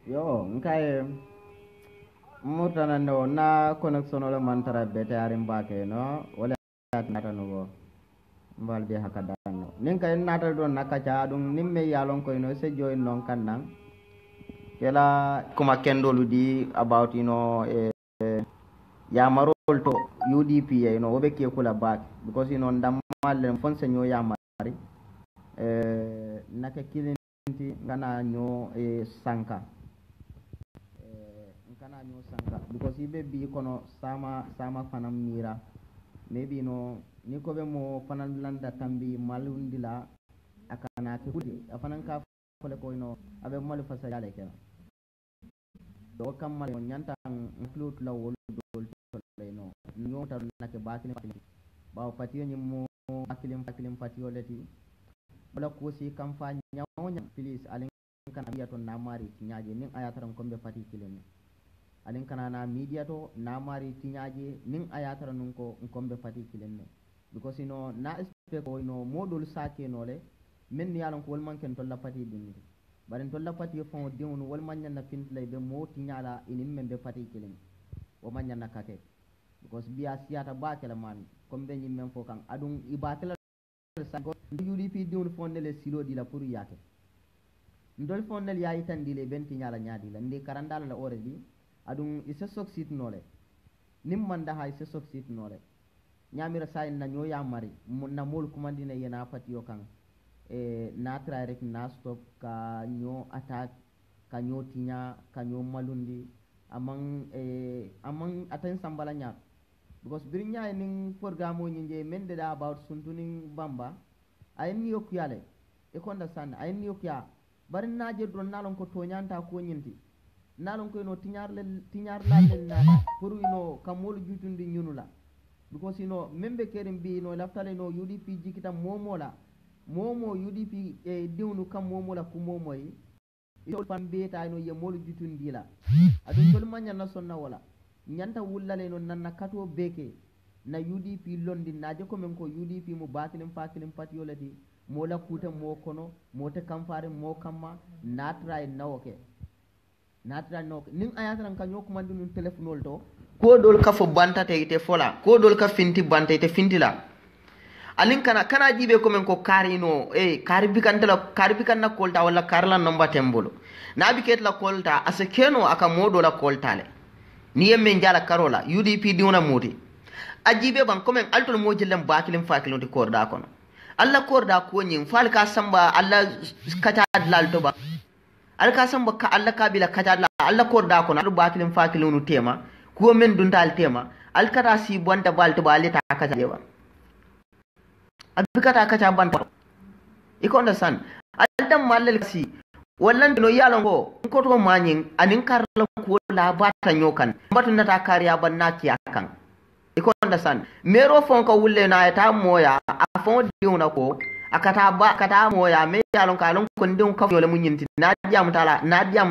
Yo, nkai mutana no na connection ole mantara bete arim bake no wala nata no go mbal be hakada no nin kay nata don nakacha dum nimme yalon ko no se join non kannan kela kuma kendolu di about ya marol to UDP obe ke kula back because ndam malen fon se nyo ya mari naka kilinti ngana nyo sanka kana nyo sanka because ibe bi kono sama fanam mira maybe ni ko be mo fanan landa tambi malundila akana ke kudi afanan ka fole ko abe mal fasale ke do kam mal nyanta include la wol dol no nyota nake bakini ba patiyo ni mo akilim patiyo leti bala ko si kam fa nyawnya please alin kana biya to namari tinyaje nin ayataran kombe fati kilene alin kana na media to namari tinyaje nin ayatara nun ko kombe fati kilene because na expect ko modul sake no le men ni yalon ko wol man ken to la fati dinni barin to la fati fon diun wol man na pint lay be mo tinyala inin men be fati kilene o man na kake because biya siata ba kala man kombe nyi men fo kan adun ibatela UDP diun fondele silo di la pour yake ndol fondel yayi tan dile benti nyala nyaadi la ndi karandala la already adun isa succeed nole nim manda hay isa succeed nole nyamira say na nyo ya mari na mol kumandina yena patio kan na try rek na stop ka nyo attack ka nyo tinya ka nyo malundi amang aten sambala nya because birinya ning programme nyinje men de about suntuning bamba ayni yokyale e ko understand ayni yokya bari naje don nalon ko to nyanta ko nyinti nalon ko tinyar la na pour kamol jutundi nyunula because membe kerim bi laftale UDP jikita momola momo UDP diwnu kam momola ku momoy itol pambe ta ye mol jutundi la adun tol manya na sonna wala nyanta wullale nanna kato beke na UDP londi naje ko men ko UDP mo batilin fakilin patiyolati mo la kuta mo kono mo te kamfare mo kamma natra nawoke nin ayatran ka nyok mandu nun telephone to ko dol ka fo banta te ite fola ko dol ka finti banta ite fintila alin kana jibe ko men ko karino kari bikan na kolta wala karla namba tembolo na biket la kolta asekeno aka modo la koltale ni yemme jala karola UDP diuna muti ajibe ban komen altol mo jellem bakilin fakilon ti korda kono alla korda ko nyin fal ka samba alla kata lalto ba al ka samba ka alla kabila kata alla korda kono al bakilin fakilon tema ko men dundal tema al kata si bonta balto balita kata dewa abikata kata banta iko understand aldam mallel si wallan no yalon ko to manyin anin karla ko la bata nyokan batu nata kariya banna ki akan iko understand mero fon ko wulle na ta moya a fon diuna ko akata moya me yalon kalon ko ndin ka yole munyinti na diam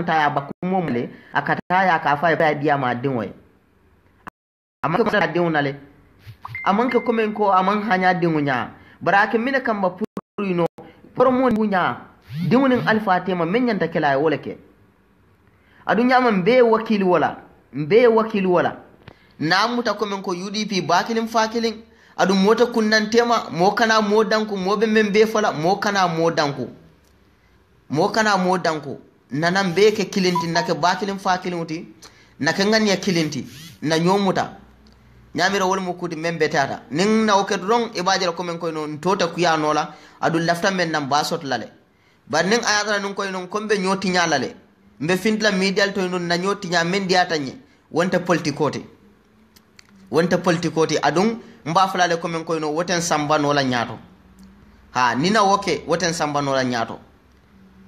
taya bakumo mule akata ya ka fa ya diam ma dinwe amma ko sa diuna le amman ko men ko amman hanya dinunya barake mine kamba purino promo munya dimunin alfa tema men nyanta kala wala ke adunya man be wakili wala na muta ko men ko UDP bakilin fakilin adu mota kunnan tema mo kana mo danku mo be men be fala mo kana mo danku nanan be ke kilinti nake bakilin fakilin uti nake nganya kilinti na nyomuta nyamira wol mo kudi men betata nin na oke ron e bajira ko men ko non tota kuya nola adu lafta men nan basot lale bar nin ayata nun ko non kombe nyoti nyalale mbe fintla media to non na nyoti nya men diata nye wonta politikote adun mba fulale ko men ko no woten samba nola nyato ha nina woke woten samba nola nyato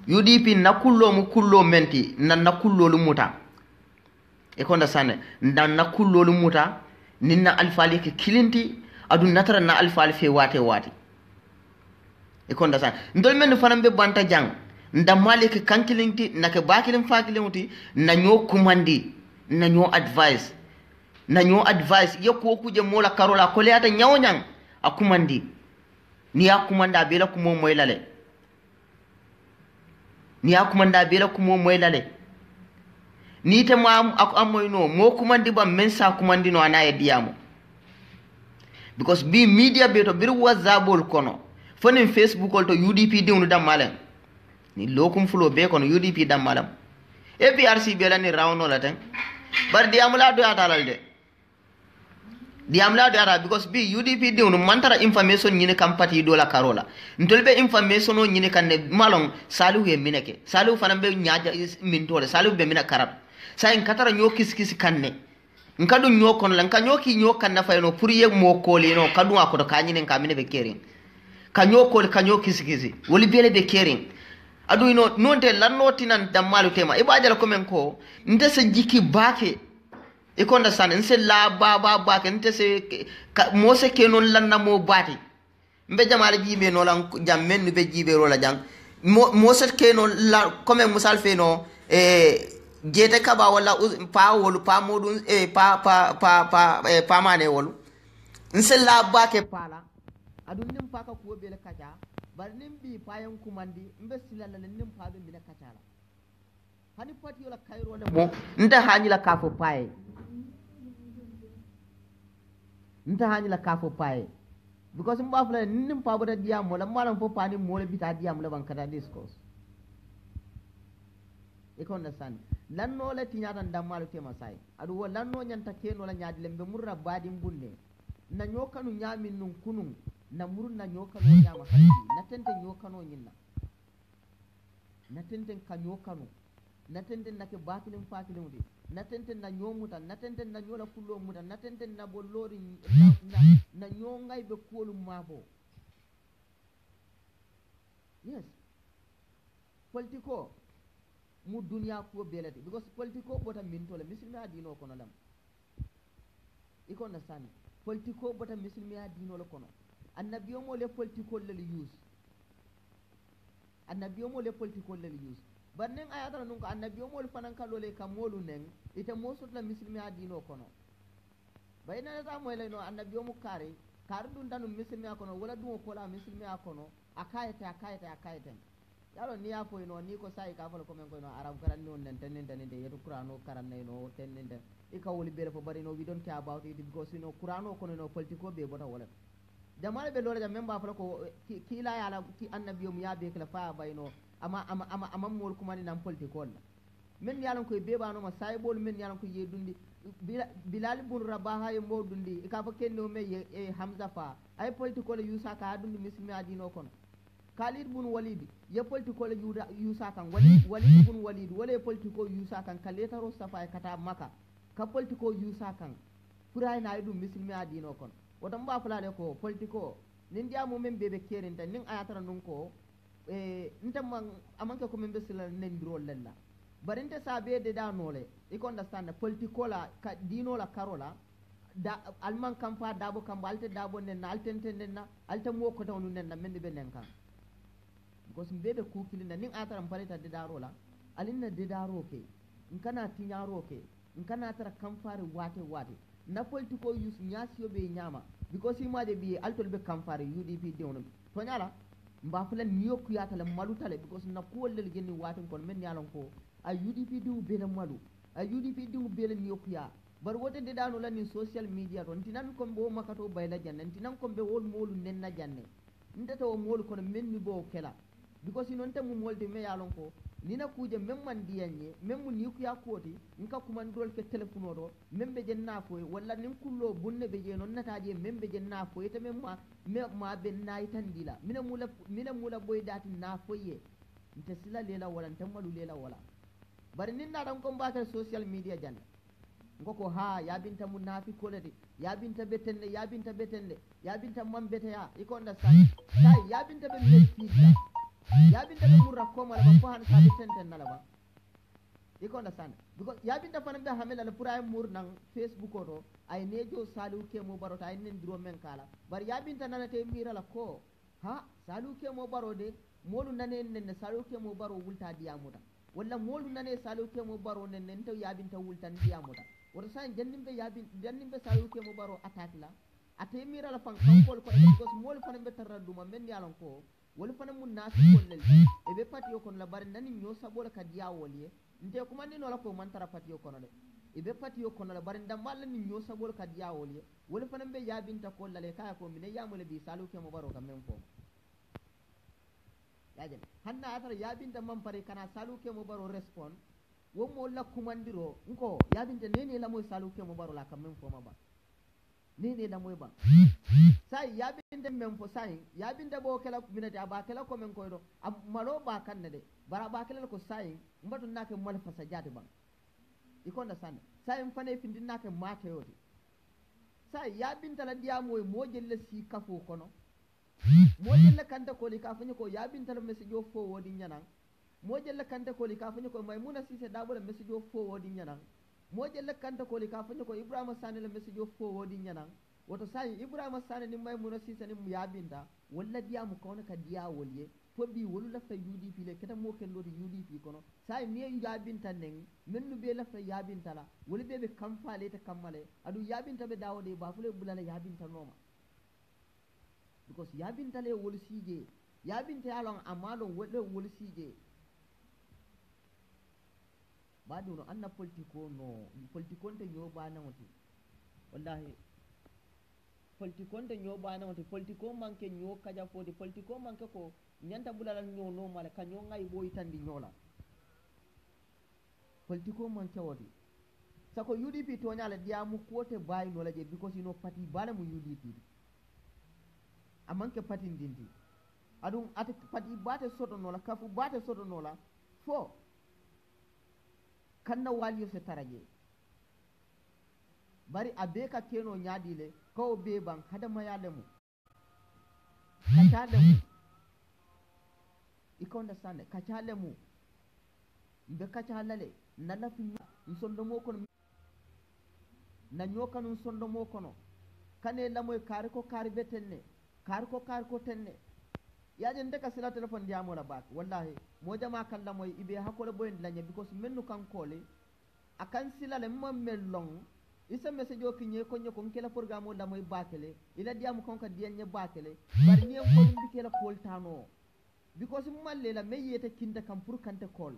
UDP na kullo menti nan na kullo lu muta e ko ndasane nan na kullo lu muta ninna alfali ke kilinti adun natara na alfali fe wate e ko ndasane ndol men fanambe banta jang ndamale ke kankilinti nake bakilin fakilinti na nyo kumandi na nyo advice yoko kuje mola karola ko leata nyawnyang akumandi ni akumanda bela kumo moylale ni te ma amoy no mo kumandi ba men sa kumandi no anaye diamo because bi media be to bir whatsappol kono fonin facebook ol to UDP diwnu dam malen ni lokum fulo be kono UDP dam malam APRC be la ni rawno la tan bar diamo la do atalal de diam la dara because bi UDP diwnu mantara information nyine kam pati do la karola ntolbe information o nyine kan malon salu he mineke salu fanam be nyaaja min tole salu be mina karab sa en katara nyo kis kanne nkadu nyo kon lan ka nyoki nyo kan na fayno pour ye mo kole no kadu akodo ka nyine ka mine be kerin ka nyo kol ka nyo kis woli bele be kerin adu ino nonte lanno tinan dammalu tema ibadala komen ko ndesa jiki bake e konda san nse la ba ke nte se mo se ke non lanna mo bati mbe jamala jibe no lan jam men be jibe ro la jang mo se ke non la comme musal fe no jete kaba wala pa wolu pa modun pa mane wolu nse la ba ke pala adun nim pa ka ko be le kaja bar nim bi payan kumandi mbe silala nim pa be le kaja la hani pati yola kayro le mo nda hani la kafo paye nta hani la kafo paye because mba fula nim pa bota diam wala malam fo pani mo le bita diam le bankata discourse e ko understand lanno le tinyata ndammalu tema sai adu wala lanno nyanta keno la nyaadi lembe murra badi mbunne na nyokanu nyamin nun kunun na murun na nyokanu nyama hanti na tente nyokano nyinna na tente ka nyokanu na tente na ke bakilin fakilin de na tente na nyomuta na tente na nyola kullo muta na tente na bollori na nyongay be kolu mabo yes politiko mu dunya ko belati because politiko bota mintole misilma dino kono lam iko na sani politiko bota misilma dino lo kono annabiyo mo le politiko le use annabiyo mo le politiko le use bannen ayatara nun ko annabiyo mo le fanan kalole kam molu nen ite mo sotla misilma dino kono bayna ta mo le no annabiyo mo kare dun danu misilma kono wala dum ko la misilma kono akayete yalo ni ya foy no ni ko sai ka fal ko men ko no arab karan non nen tenen de yeto qur'ano karan no tenen de e ka woli bele fo bari no we don't care about it because you know qur'ano kono no politiko be bota wala jamal be lore jam memba fala ko kila ya la ki annabiyum ya be kala fa bayno ama mol kuma ni nam politiko la men yalan ko be ba no ma sai bol men yalan ko yedundi bilal bun rabaha e modundi e ka fa kenno me e hamza fa ay politiko la yusa ka adundi muslimi adino kono Khalid bun Walid ya politiko le yusa kan Walid bun Walid wala politiko yusa kan kaleta ro safa kata maka ka politiko yusa kan furay na idum muslimi adino kon wata mba fulale ko politiko nin dia mo men bebe kerenta nin ayatara nun ko ntam amanke ko men besila nen dro lella barinte sabe de da nole e ko understand politiko la ka dino la karola da alman kampa dabo kambalte dabo nen altente nen alta mo ko tawnu nen men be nen kan because mbebe kukilina nin atara mpaleta de daro la alinna de daro ke nkana tinyaro ke nkana tara kamfare wate na politiko use nyasiyo be nyama because imaje bi altol be kamfare UDP dewno to nyala mba fula niyo kuyata la malu tale because na ko lel genni wate kon men yalon ko a UDP diw be la malu a UDP diw be la niyo kuya bar wote de dano la ni social media don tinan ko bo makato bayla janne tinan ko be wol molu nenna janne ndata o molu kono menni bo kela because non te mu molde me yalon ko nina kuje memman diyanye memmu ni ku yakoti nka kuma ndol ke telefono do membe jenna fo walla nin kullo bunne be je non nataje membe jenna fo ite memma ma be nay tan dila mina mula boy dati na foye nte sila lela wala ntammalu lela wala bari nin na dan ko mbata social media janna ngoko ha ya binta munafi kolati ya binta betende ya binta mam bete ya iko nda sai ya binta be mi fitla ya binta be murra ko mala ba fahan sa be tenten nala ba iko understand because ya binta fanan be hamela la pura mur nan facebook oto ay nejo salu ke mo barota ay nen dro men kala bar ya binta nana te mira la ko ha salu ke mo barode molu nane nen salu ke mo baro wulta diamuda walla molu nane salu ke mo baro nen taw ya binta wulta diamuda wata san jannimbe salu ke mo baro attaque la ate mira la fan kankol ko because molu fanan be tarraduma men yalon ko wol fana mun nafi kollel e be pati yo kon la bar nani nyo sabola ka diya woliye nte kuma ni no la ko man tara patiyo kono de ibe patiyo kono la bari ndam malla ni nyo sabol ka diya wolye wol fanan be yabinta ko lale kaya ko mine yamule bi salu ke mo baro kam men fo yajen hanna atara yabinta man pare kana salu ke mo baro respond wo mo la kumandiro nko yabinta nene la moy salu ke mo baro la kam men fo ma ba nene la moy ba sai yabinta men fo sai yabinta bo kala minati aba kala ko men koydo malo ba kan de bara ba kala ko sai mbatu nake mal fasa jati ba ikonda sanne sai mfane findi nake mate yoti sai yabinta la diya moy mo jelle si kafo kono mo jelle kanta ko li ka fanyi ko yabinta la message o fo wodi nyanan mo jelle kanta ko li ka fanyi ko maymuna sise dabo la message o fo wodi nyanan mo jelle kanta ko li ka fanyi ko ibrahima sane la message o fo wodi nyanan woto sai ibrahima sane ni maymuna sise ni mu yabinta walla diya mu kono ka diya wolye fo bi wolu la fa UDP le keta mo ken lodi UDP kono sai ni yabinta nen mennu be la fa yabinta la woli be be kamfale ta kammale adu yabinta be dawode ba fule bulala yabinta noma because yabinta le wol sije yabinta yalon amalo wole wol sije badu no anna politiko no politikon te nyoba na woti wallahi politikon te nyoba na woti politiko manke nyo kaja fodi politiko manke ko nyanta bulala nyo no mala kanyo ngai boy tandi nyola politiko manke wodi sako UDP to nyala diamu kote bay no laje because you know party bala mu UDP amanke party ndindi adum ate party bate soto no la kafu bate soto no la fo kanna waliyo se taraje bari abeka keno nyaadile ko be ban hada mayale mu kachale mu ikonda sane kachale mu mbe kachalale nala fi nsondo mo kono na nyoka nun sondo mo kono kane la moy kare ko kare betenne kare ko tenne yaje ndeka sila telephone diamo la bak wallahi mo jama kan la moy ibe hakole boyen lanya because mennu kan kole akan sila le mo mellong isa message o kinye ko nyoko ngela programme la moy bakele ila diamo kon ka dianye bakele bar ni ko mbikela kol tano because malle la meyete kinda kam pour kante kol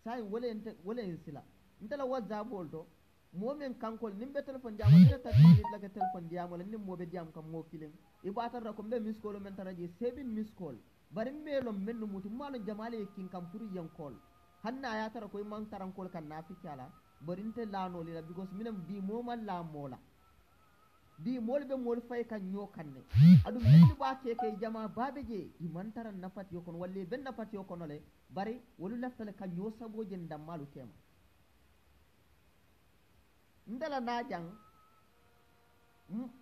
sai wala en sila ntala whatsapp bolto momen kankol nimbe telephone diamo ni ta tinit la telephone diamo la nim mobe diam kam mo kilen ibatar ra ko be miss call men taraji 7 miss call bari melo mennu mutu malo jamale kin kam pour yan call hanna ya tara ko man taran call kan nafi kala bari nte lano li la because minam di moma la mola di mol be mol fay kan nyo kanne adu menni ba ke kay jama babe je iman taran nafat yokon walle ben nafat yokon le bari wolu laftale kan nyo sabo je ndam malu tema ndala na jang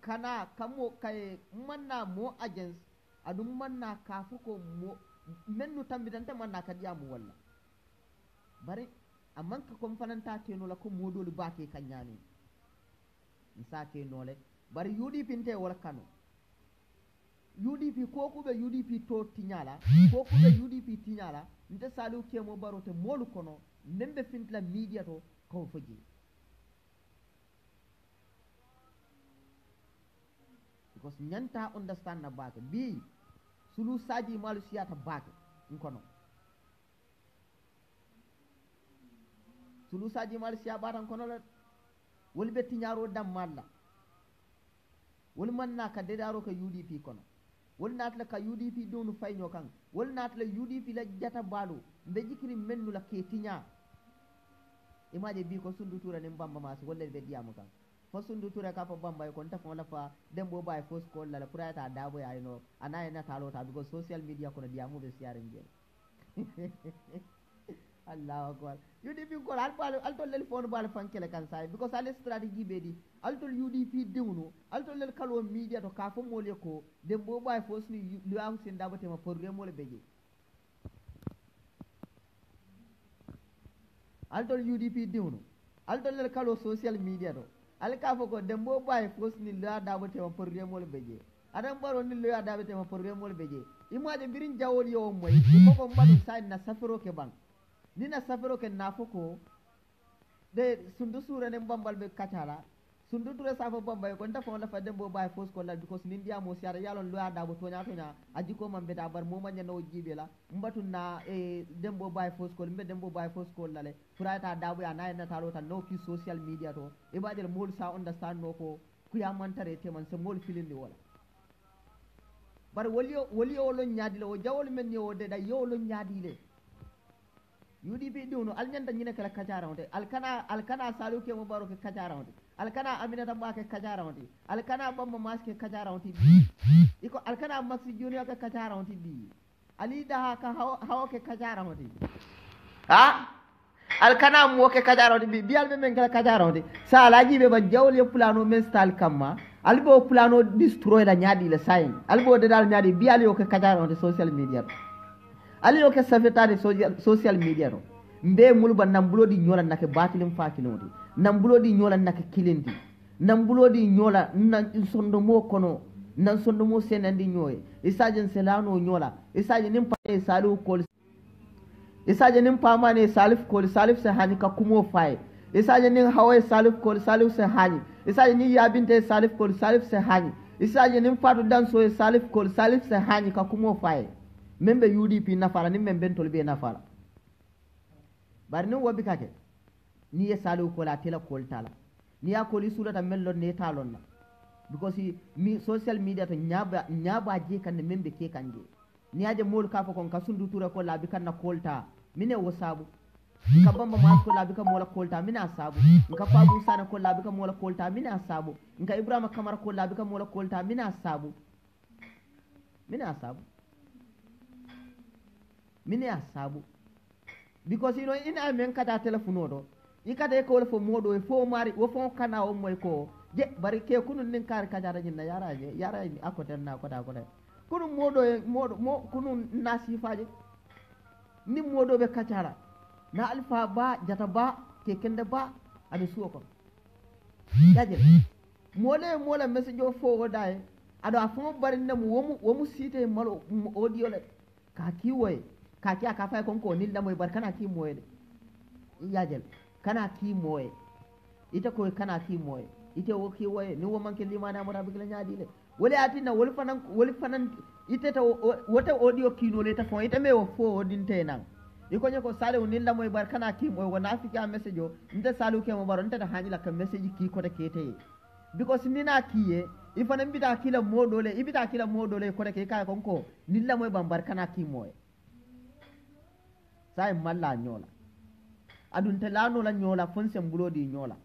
kana kamo kay manna mo agents adu manna ka fuko mo mennu tambidante manna ka diamu walla bari amman ka kom fananta keno la ko modolu bake kanyani nsa ke nole bari UDP nte wala kanu UDP ko be UDP to tinyala ko be UDP tinyala nte salu ke mo barote molu kono membe fintla media to ko faji because nyanta understand na bake bi sulu saji malu siyata bake nkono sulu saji malu siya baran kono la wol be tinyaro dam malla wol man na ka dedaro ka UDP kono wol natla ka UDP donu fayno kan wol natla UDP la jata balu be jikiri mennu la ke tinya imaje bi ko sundu tura ne mbamba mas wolle be diamu kan fo sundu tura ka fa bamba ko ntafo la fa dembo bay fo ko la purata dabo ya no anay na talo ta because social media kono diamu be siare ngel Allahu akbar UDP ko al to lel phone bal fankele kan sai because al strategy be di al to UDP dewnu al to lel kalo media to ka fo mole ko dembo bay fo sni lu am sin dabote ma programme mole beje al to UDP dewnu al to lel kalo social media to al ka fo ko dembo bay fo sni lu dabote ma programme mole beje adam baro ni lu dabote ma programme mole beje imaje birin jawol yo moy ko ko madu sai na safiro ke bank nina safiro ke nafoko de sundu sura ne mbambal be kacala sundu ture safo bamba ko nda fo la fa dembo bay fos ko la because ni ndiya mo siara yalon lo ada bo tonya aji ko man beta bar mo manya no jibe la mbatu na dembo bay fos ko mbe dembo bay fos ko la le furata dabo ya na talo tan no ki social media to e badel mol sa understand no ko ku ya mantare te man se mol filindi wala bar woliyo lo nyaadi le o jawol men yo de da yo lo nyaadi le UDP diwno alnyanda nyine kala kajara onde alkana salu ke mo baro ke kajara onde alkana aminata ba ke kajara onde alkana bamba mas ke kajara onde iko alkana maxi junior ke kajara onde bi ali da ka hawo ke kajara onde ha alkana mo ke kajara onde bi bial men kala kajara onde sa alaji be ban jawle plano men stal kamma albo plano destroy la nyaadi le sayin albo de dal nyaadi bial yo ke kajara onde social media ali yo ke safetade social media no mbe mulba nambulodi nyola nake batilim fakinodi nambulodi nyola nake kilindi nambulodi nyola nan sondo mo kono nan sondo mo senandi nyoy isajen selano nyola isajen nim pane salu kol isajen nim pamane salif kol salif se hani ka kumo fay isajen nim hawe salif kol salif se hani isajen ni yabinte salif kol salif se hani isajen nim fatu danso salif kol salif se hani ka kumo fay membe UDP nafala ni membe tolbe nafala bari ni wobi kake ni ye salu ko la tela ko tala ni ya ko li sulata mello ne talon na because mi social media to nyaba je kan membe ke kanje ni aje mol ka fa kon ka sundu tura ko la bi kan na kolta mine wo sabu ka bamba ma ko la bi ka mola kolta mina sabu ka fabu sana ko la bi ka mola kolta mina sabu ka ibrahima kamara ko la bi ka mola kolta mina sabu mine a sabu because ina men kata telephone do ikata ko fo modo e fo mari wo fo kana o moy ko je bari ke kunun nin kar kajara jinna yara ni akoten na kota kunun modo kunun nasifaje ni modo be kajara na alfa ba jata ba ke kende ba abi suko yaje mola message o fo dai ado afo bari nem womu site malo audio le ka kiwoy kaki aka fay konko nil da moy bar kana ki moy de yajel kana ki moy ita ko kana ki moy ite wo ki woy ni wo manke limana mo rabbi la nyaadi le wala atina wol fanan ite ta wota audio kino le ta fon ite me wo fo dinte nan iko nyako sale nil da moy bar kana ki moy wona afika message o nte salu ke mo baro nte da hanila ka message ki ko ta kete because nina kiye ifana mbita kila modole ibita kila modole ko ta ke kay konko nil da moy bambar kana ki moy sai malla nyola adun telano la nyola fonse mbulodi nyola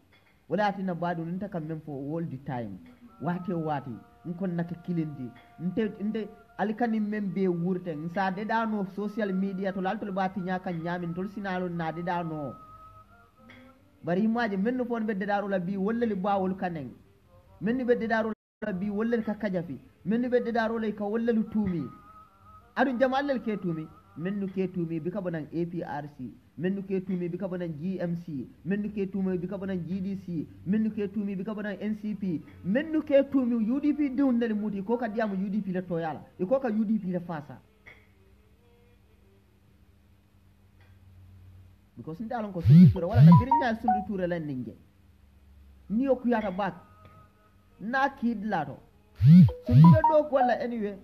wala atina badu nta kam men fo all the time wati nkon naka kilindi nte alikani membe wurte nsa de dano social media to laltol bati nyaka nyamin tol sinalo na de dano bari maje men fon be de daro la bi walla li bawol kanen men be de daro la bi walla ka kajafi men be de daro la ka walla lu tumi adun jamal ke tumi mennu ke tumi bika bonan APRC mennu ke tumi bika bonan GMC mennu ke tumi bika bonan GDC mennu ke tumi bika bonan NCP mennu ke tumi UDP dun dal muti ko ka diamu UDP la toyala e ko ka UDP la fasa because ndalon ko sundu tura wala na birinya sundu tura lan ninge ni o kuyata bak na kid lato sundu do ko wala anyway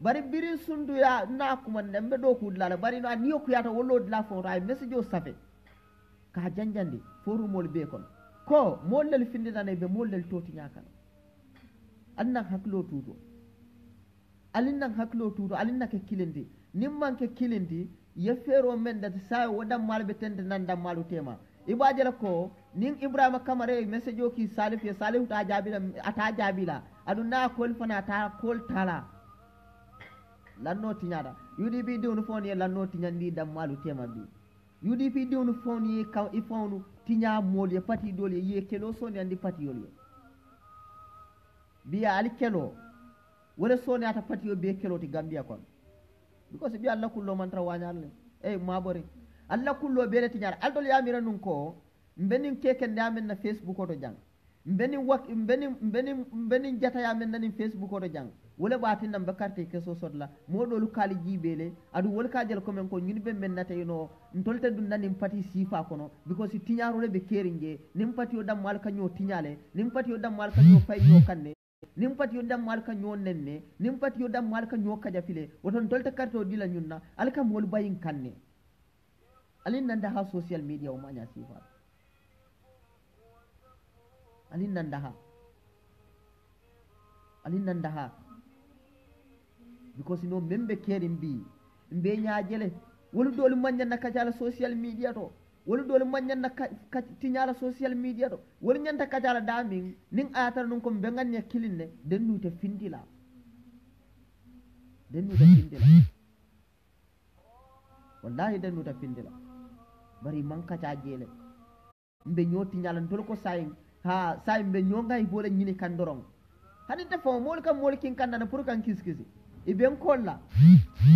bari biri sundu ya na kuma nembe do ku dala bari no niyo ku yata wollo dala fo ray message o safe ka janjandi foru mol be kon ko mollel findina ne be mollel toti nyakan annan haklo tuto alinnan ke kilindi nimman ke kilindi ye fero men da sai wadam malbe tende nan dam malu tema ibajela ko nin ibrahima kamare message o ki salif ya salif ta jabila aduna kol fana ta kol tala lanno tinyada UDP diwnu fon ye lanno tinyandi dam malu tema bi UDP diwnu fon ye ka ifonu tinya mol ye pati dole ye kelo soni andi pati yole biya ali kelo wala soni ata pati yo be kelo ti Gambia kon because bi Allah kullo man trawanyal mabori Allah kullo be reti nyar aldol yamira nun ko mbenin keke ndamen na Facebook to jang mbenin jata yamen na ni Facebook to jang wala batin nan bakarte ke so sodla modolu kali jibele adu wol ka jel ko men ko nyuni be men nata yino ntolte dun nan nim pati sifa kono because tiñaro le be keringe nim pati o dam mal ka nyo tiñale nim pati o dam mal ka nyo fay nyo kanne nim pati o dam mal ka nyo nenne nim pati o dam mal ka nyo kaja file woton tolte karto dila nyunna alka mol bayin kanne alin nan da ha social media o manya sifa alin nan da ha because no membe kerim bi mbe nyaajele wolu dol mannya na kajala social media to wolu dol mannya na tinyala social media to wolu nyanta kajala damin nin ayatar nun ko be ganne kilinne dennu te findila wallahi dennu te findila bari man kaja jele mbe nyoti nyalan tol ko sayin ha sayin mbe nyonga bole nyini kandorong hani te fo mol kam mol kin kandana pour kan kiskisi iben kolla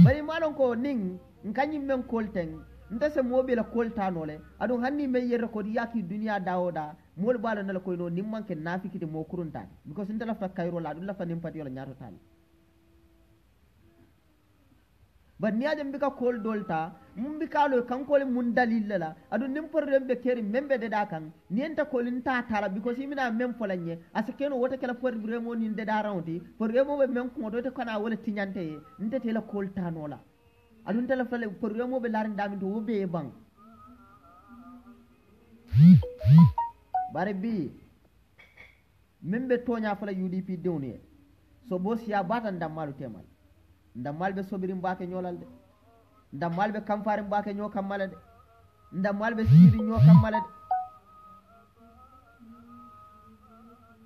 bari malon ko ning nkanyi men kolten nta se mobile koltanole adu hanni me yere ko yaki dunia dawoda mol balo nala ko no nimmanke nafiki de mo kurunta because nta la fa kayro la la fa nimpati wala nyaato tal ba niaje mbika kol dolta mbika lo kankole mun dalil la adu nimpor rembe keri membe de dakan nienta kolin ta tala because imina mem folanye asekeno wota kala for remo ni de darawti for remo be mem ko do te kana wala tinyante nte te la kol tanola adu nte la fale for remo be larin damin to wobe bang bare bi membe tonya fala UDP dewni so bosia batan damalu temal ndammal be sobirim baake nyolal de ndammal be kamfarim baake nyo kammala de ndammal be siri nyo kammala de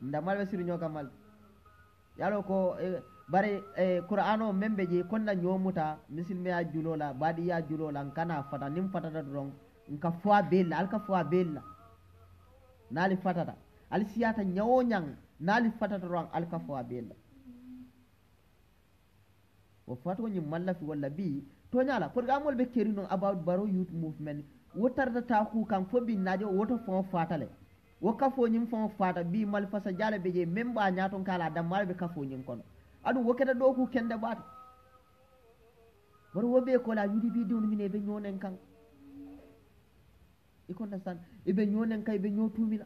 ndammal be siri nyo kamal yalo ko bare qur'ano membe je konna nyomuta misilme ya julola badi ya julola kana fata nim fatata don nka fwa bella alka fwa bella nali fatata al siyata nyawonyang nali fatata ron alka fwa bella o fato ni mallafi walla bi to nyala programme be kerino about baro youth movement wotarda ta ku kan fobi najo woto fon fatale wo kafo nyim fon fata bi mal fasa jala be je memba nyaton kala dam mal be kafo nyim kono adu woketa do ku kende bat baro wobe ko la UDP dun mine be nyonen kan iko understand e be nyonen kay be nyotumila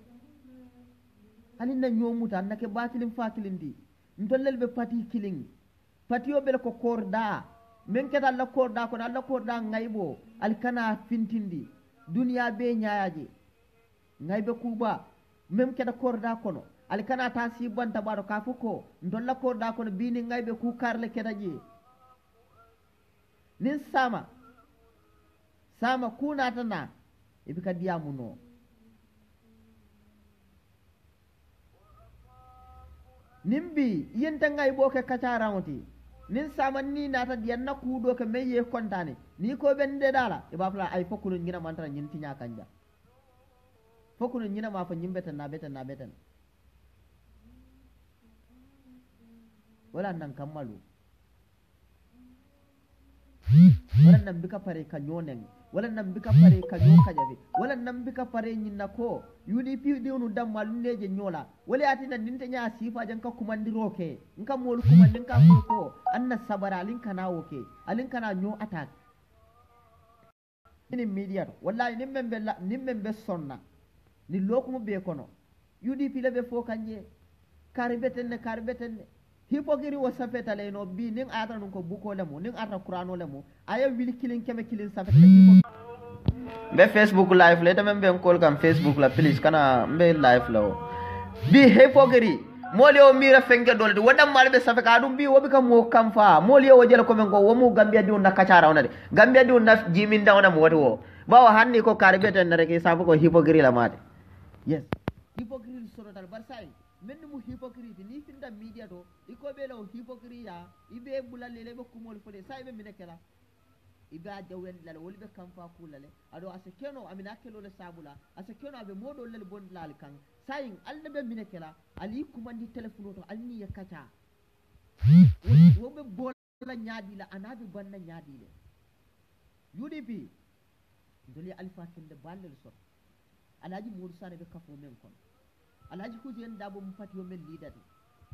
halin na nyomuta nake batilin fakilindi ntollel be pati killing patio bel ko korda men keta alla korda ko alla korda ngaybo alkana fintindi dunya be nyaaje ngaybe kuba mem keta korda kono alkana ta si banta baro ka fuko ndolla korda kono bini ngaybe ku karle keta je nin sama kuna tana ibika diamuno nimbi yenta ngaybo ke kacarawti nin saman ni nata diyan na kudo ke meye kontane ni ko bende dala e bafla ay fokulu ngina mantara nyin tinya kanja fokulu ngina ma fa nyimbe tan na beten wala nan kamalu wala nan bika pare ka nyonen wala nan bika pare ka nyoka jabe wala nan bika pare nyinna ko UDP diunu dammal neje nyola wala atina ninte nya sifa jan ka kumandiro ke nka mol kumandin ka ko anna sabara lin kana woke alin kana nyo attack ni media wallahi nimmembe sonna ni lokumu be kono UDP lebe fo kanje karbeten hipokiri wo safeta le no bi ning ata nun ko buko lemo ning ata qur'ano lemo aya wili kilin keme kilin safeta le be Facebook live le tamem be call kam Facebook la please kana be live la bi hipokiri moli o mira fenge dolde wadam malbe safeka dum bi wobi kam mo kam fa moli o jela ko men ko womu gambia di on nakachara onade gambia di on naf jimin dawna mo woto wo bawo hanni ko karbeten rek safu ko hipokiri la mate yes hipokiri sorotal barsay men mu hypocrite ni finda media do iko be law hypocrite ya ibe bulale le be kumol fode say be minekela ibe ajawel lal wol be kam fa kulale ado asekeno amina kelo le sabula asekeno abe modo le bon lal kan sayin alde be minekela ali kumandi telephone to alni yakata wo be bola nyaadi la anabi banna nyaadi le UDP doli alfa kende balel so alaji modu sane be kafo men kon alaji hujen dabo mu fati o men lidati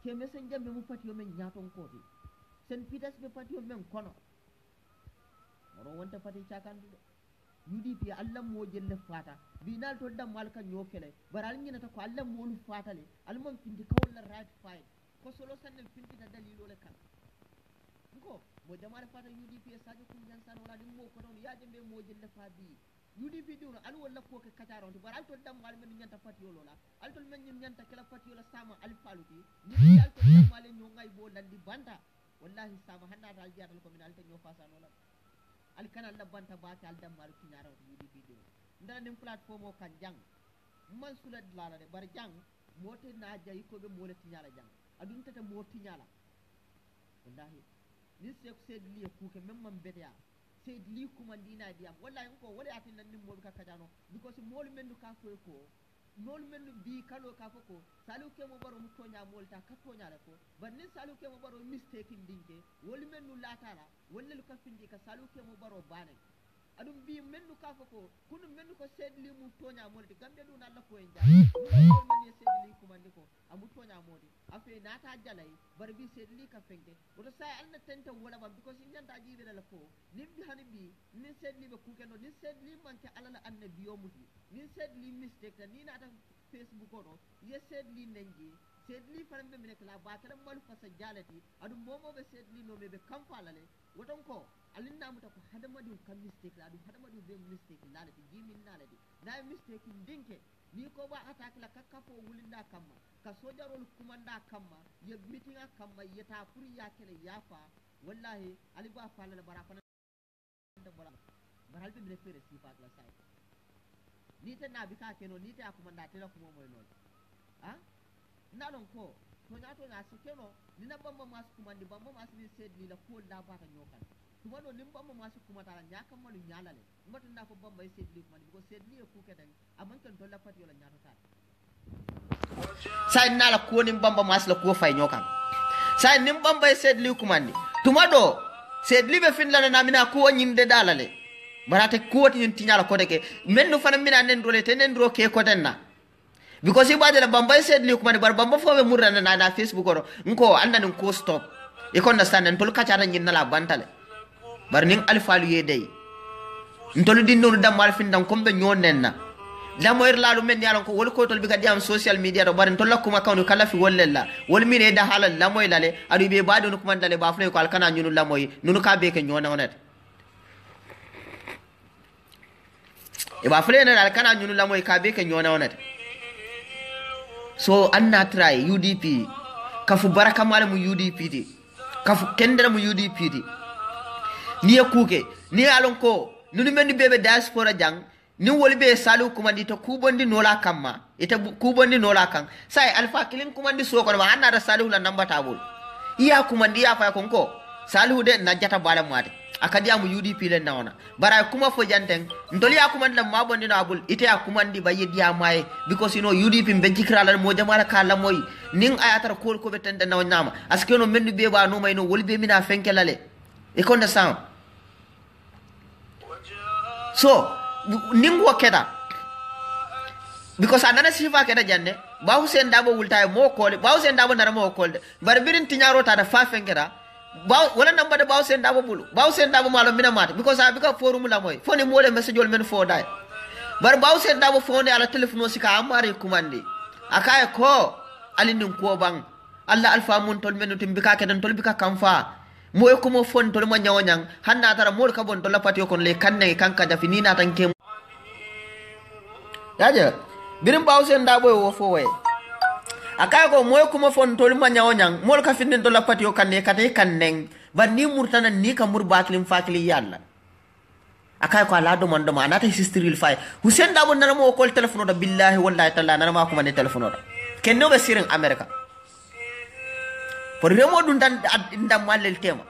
ke messenger me mu patio men nyaton koti sen pitas be patio men kono moro wonta pati cakandu de UDP Allah mo jelle fata binal to dam mal kan nyokele baral nyina ta ko Allah mo lu fatale almon pindi kawla right fight ko solo sanne pindi da dalilo le kan ko mo jamal fata UDP sadio kun jan san wala dim mo ko don yaaje be mo jelle fadi UDP diwno al wala ko ke kataron to baral to dam mal men nyanta patio lola al to men nyanta kala patio la sama al faluti ni dal to dam mal nyo ngay bo landi banta wallahi sama hanna dal jadal ko min al te nyo fasa lola al kana labanta baake al dam mal kinyara UDP diwno ndana nim platform o kan jang man sulat lala de bar jang mote na jayi ko be mole tinyala jang adun tata mo tinyala wallahi ni se ko sed li ku ke memman betea sed li kuma dina diam wallahi ko wala atin nan nim mo ka kadano because mol mendu ka ko mol mendu bi kalo ka ko salu ke mo baro mu tonya molta ka tonya la ko bar ni salu ke mo baro mistake dinke wol mendu latala walla lu ka findi ka salu ke mo baro bane adum bi mennu ka ko kunu mennu ko sedli mu tonya molti gambe du na la ko en jaa men ye sedli ko mandi ko amu tonya modi afi nata jalay bar bi sedli ka fenke oto say alna tenta wala ba because nyanta jibe la ko nimbi hanibi ni sedli be ku keno ni sedli manke alala annabi yo muti ni sedli mistake ta ni nata Facebook ono ye sedli nenji sedli farambe mine kala ba kala mal fasa jalati adum momo be sedli no be kampalale woton ko alinna muta ko hadamadu kam mistake adu hadamadu be mistake lalati jimin lalati na mistake dinke ni ko ba attack la kakafo wulinda kamma ka sojarol kumanda kamma ye mitinga kamma yeta pour yakele yafa wallahi ali ba fala la bara fana baral be fere sifa la sai ni te na bika keno ni te akumanda tela kuma moy non ha nalon ko to na sikeno ni na bamba mas kumandi bamba mas ni sedli la ko la bata nyokan tuma do nim bamba mas kumata nyaka malu nyalale mbatu nda ko bamba sedli kumandi ko sedli ko kedan amman kan to la fati wala nyata ta sai nala ko nim bamba mas la ko fay nyokan sai nim bamba sedli kumandi tuma do sedli be finla na mina ko nyinde dalale barate ko tin tinyala ko deke mennu fana mina nen dole tenen ro ke ko denna because ibade la bamba sedli kumandi bar bamba fo be murna na Facebook oro nko andani ko stop e ko understand en tol kacata nyinna la bantale bar ning alfalu yedey ntolu dinno dam mal fin dam kombe nyonenna lamoyr lalu men yalon ko wol ko tol bi ka diam social media do bar ntol lakuma kawnu kala fi wollella wol mine da halal lamoy lale adu be badu no kuma dale ba fle ko alkana nyunu lamoy nunu ka be ke nyona onet e ba fle na alkana nyunu lamoy ka be ke nyona onet so anna try UDP kafu baraka malamu UDP di kafu kendera mu UDP di ni kuke ni alon ko nunu men bebe diaspora jang ni woli be salu kumandi to kubondi nola kamma ita kubondi nola kan sai alfa kilin kumandi so ko ma anna da salu la namba tabul iya kumandi ya fa ko salu de na jata bala mate akadi amu UDP le naona bara kuma fo janten ndoli ya kumandi la mabondi no abul ite ya kumandi ba yedi ya mai because you know UDP be jikra la mo jamala kala moy ning ayatar ko ko betende na nyama aske no mendu be ba no may no woli be mina fenkelale e konda sound so ningo keda because anana sifa keda janne ba Hussein Dabo wulta mo kole ba Hussein Dabo nara mo kole bar birin tinyaro ta da fa fengera ba wala namba da ba Hussein Dabo bulu ba Hussein Dabo malo mina mata because abika forum la moy foni mo le message men fo dai bar ba Hussein Dabo fone ala telephone sika amare kumandi akaya ko alinin ko bang alla alfa mun tol men timbika kedan tol bika kamfa moy ko mo fon tol mo nyawanyang hanna tara mol ka bon tol pati ko le kanne kanka da finina tanke yaje birim ba Hussein Dabo wo fo we akay ko moy ko mo fon tol mo nyawanyang mol ka finnin tol pati ko kanne kate kannen ba ni murtana ni ka mur baklim fakli yalla akay ko ala do man do manata history fay Hussein Dabo nana mo ko telephone do billahi wallahi ta'ala nana ma ko man telephone do kenno be sirin America for remo dun dan ndam malel tema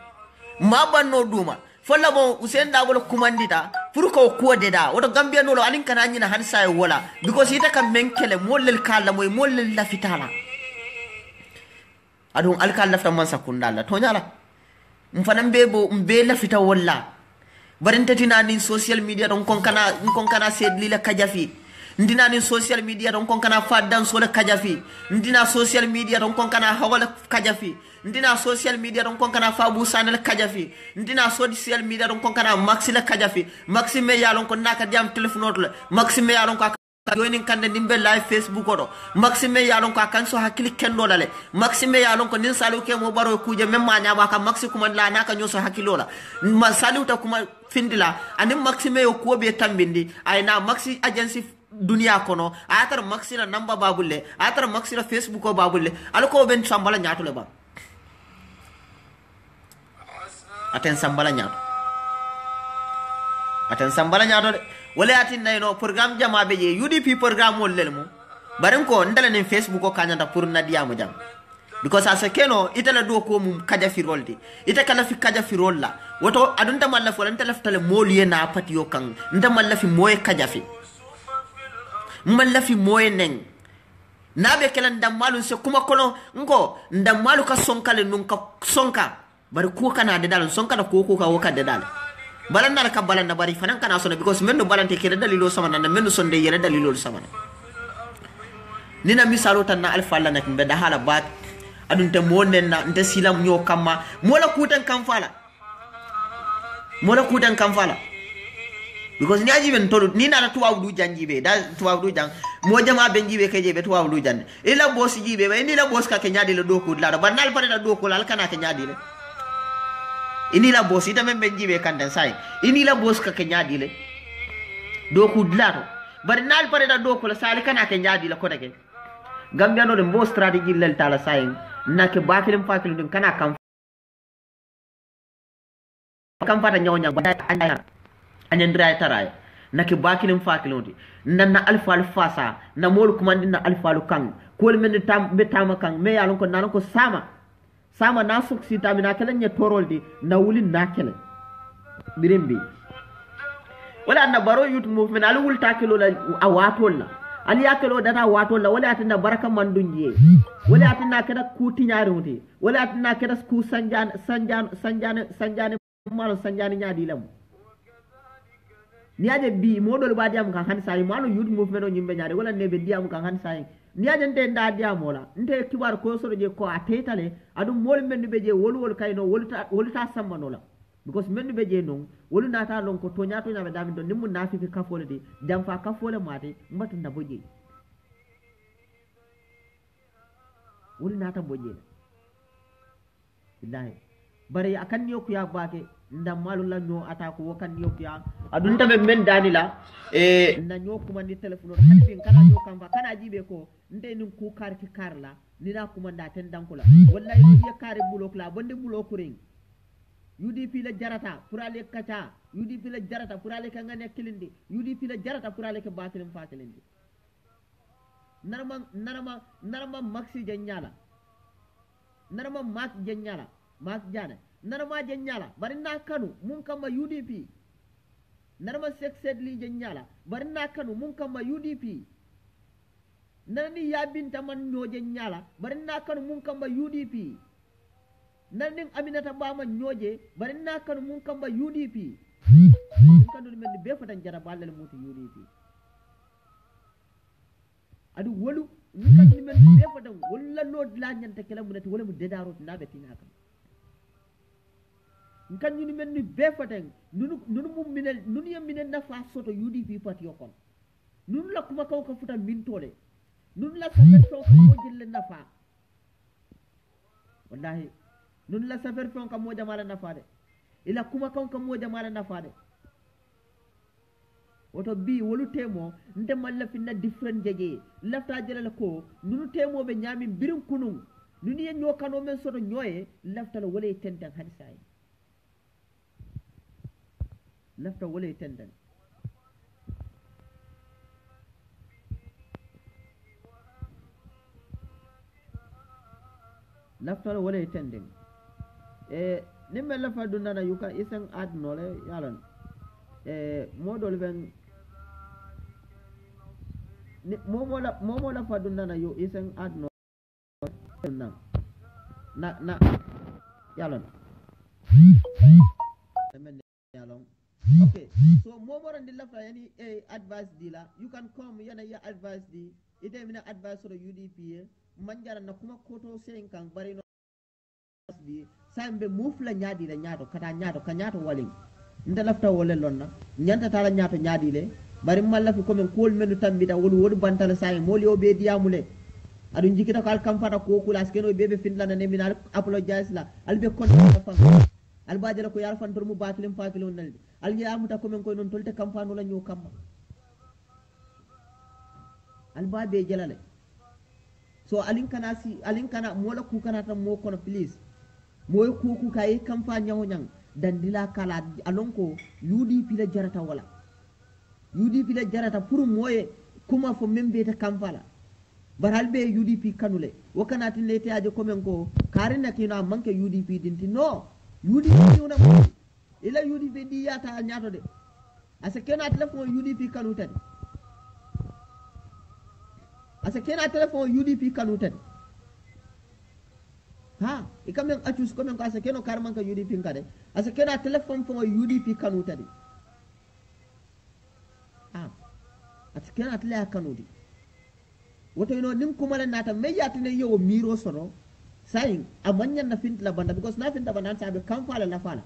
ma banno duma folla mo Hussein Dabo lo kumandita pour ko deda woto Gambia no lo alin kana nyina han say wala because ita kam menkele molel kala moy molel la fitala adon alkal lafta man sakundala to nyala mfanam bebo mbe la fita wala barentati na ni social media don kon kana sedli la kajafi ndina ni social media don kon kana fa dan sole kajafi ndina social media don kon kana hawala kajafi ndina social media don kon kana fa bu sanel kajafi ndina social media don kon kana maxile kajafi maxime ya don kon naka diam telephone to maxime ya don ko joining kande nimbe live facebook odo maxime ya don ko kan so hakili kendo dale maxime ya don ko nin salu ke mo baro kuje memma nyama ka maxi kuma la naka nyoso hakilola ma salu ta kuma findila ani maxime yo ko be tambindi ay na maxi agency dunia kono atar maxi na namba babulle atar maxi na facebook o babulle alko ben sambala nyaatu le ba aten sambala nyaato wala atin nayno program jama be je UDP program wol lelmo barin ko ndala nen facebook ko kanyanta pour nadia mo jam because as keno itala do ko mum kaja fi roldi ita kala fi kaja fi rolla woto adunta malla fo lanta laftale moliye na pati yo kan nda malla fi moye kaja fi malla fi moye nen nabe kala ndamalu se kuma kono ngo ndamalu ka sonkale nun ka sonka bari ko kana de dal sonka da ko ka woka de dal balanda ka balanda bari fanan kana sona because menno balante kede dalilo sama nan menno sonde yere dalilo sama nina misalo tan na alfa la nak be da hala bat adun te monen na nte silam nyo kama mola kutan kam fala because ni aji ben tolu ni na tuwa du janjibe da tuwa du jang mo jama ben jibe ke jebe tuwa du jan ila boss jibe be ni la boss ka ke nyaadi le do ko la ba nal pare da do ko la kana ke nyaadi le ini la boss ita men ben jibe kanden sai ini la boss ka ke nyaadi le do ko la bar nal pare da do ko la sali kana ke nyaadi la ko dege gambia no de mo strategy lel tala sai na ke bakilim fakilim dum kana kam fata nyonya ba anya anendra taray nake bakilim fakilim nanna alfa fasa na mol kumandina alfa kan ko men tam be tama kan me yalon ko nan ko sama na suksi tamina kelen nye toroldi na wulin na kelen birembi wala na baro youth movement alu wul takelo la awatol ali yakelo data watol wala atina baraka mandunje wala atina kada kuti nyaari muti wala atina kada ku sanjane malo sanjane nyaadi lam niaje bi modol ba diam kan han sai malo youth movement o nyimbe nyaade wala nebe diam kan han sai niaje nte nda diam wala nte kibar ko so je ko atetale adu mol men be je wol kayno wolta sammano la because men be je non wolu nata lon ko to nyato nyabe dami don nimu nafi fi kafole di jam fa kafole mate mbatu na boje wolu nata boje billahi bari akan yoku ya bake ndam malu la nyo atako wakan yoku ya adun tabe men danila na nyo kuma ni telephone hanfin kana nyo kamba kana jibe ko nde nin ku karki karla ni na kuma ndaten dankula wallahi ni ya kare bulok la bonde bulok ring UDP la jarata purale kacha UDP la jarata purale ka ngane kilindi UDP la jarata purale ka batilim fatilindi narama maxi janyala narama mak janyala mak jana narama janyala barina kanu mun kama UDP narama sexedli janyala barina kanu mun kama UDP nani yabinta man nyo janyala barina kanu mun kama UDP nanin aminata bama nyoje bari na kan mun kamba UDP kan do men be fatan jara balal muti UDP adu wolu ni kan men be fatan wala lod la nyanta kala munati wala mu dedaro na be tinaka kan ni men be fatan nunu mum minel nunu yam minel nafa soto UDP parti yokon nunu la kuma kaw ka futan min tole nunu la sa to ko mo jelle nafa wallahi nun la safer fon kam mo jamala nafade ila kuma kan kam mo jamala nafade woto bi wolu temo nde malla finna different jeje lafta jela ko nunu temo be nyami birum kunum nunu yen nyokano men soto nyoye lafta la wole tenten hadisay lafta wole tenten lafta la wole tenten nimme la fa dunana yuka isen ad nole yalan modol ben momo la fa dunana yu isen ad nole na yalan men yalan okay so momoro ndilla fa yani advice dila you can come yana ya advice di ite mina advice ro UDP manjara na kuma koto sen kan bari no di sambe mufla nyaadi la nyaato kata nyaato ka nyaato walin nda lafta wole lonna nyanta tala nyaato nyaadi le bari malla fi comme kol menu tambita wolu wodu bantala say moli o be diamule adu jikita kal kamfata ko kula skeno bebe finlanda ne minal apologize la albe konta fa albajala ko yar fan mu batilim fakilo nalde alje amuta comme ko non tolte kamfano la nyu kamma albabe jalale so alin kana mola ku kana tan mo kono please moy kuku kay campagne nyang dandila kala alonko UDP la jarata wala UDP la jarata pour moye kuma fo membe ta kampala baralbe UDP kanule wakana tin lete aje komen ko karina kino manke UDP dinti no UDP una ila UDP di yata nyato de asa kena telephone UDP kanuta asa kena telephone UDP kanuta ha ikamen achus komen ko asa keno karman ka UDP ngade asa kena telephone fo UDP kanuta de ha asa kena tele kanudi woto ino nim kumala nata me yatine yo miro sono sayin amanyan na fintla banda because na finta banda sabe kamfala la fala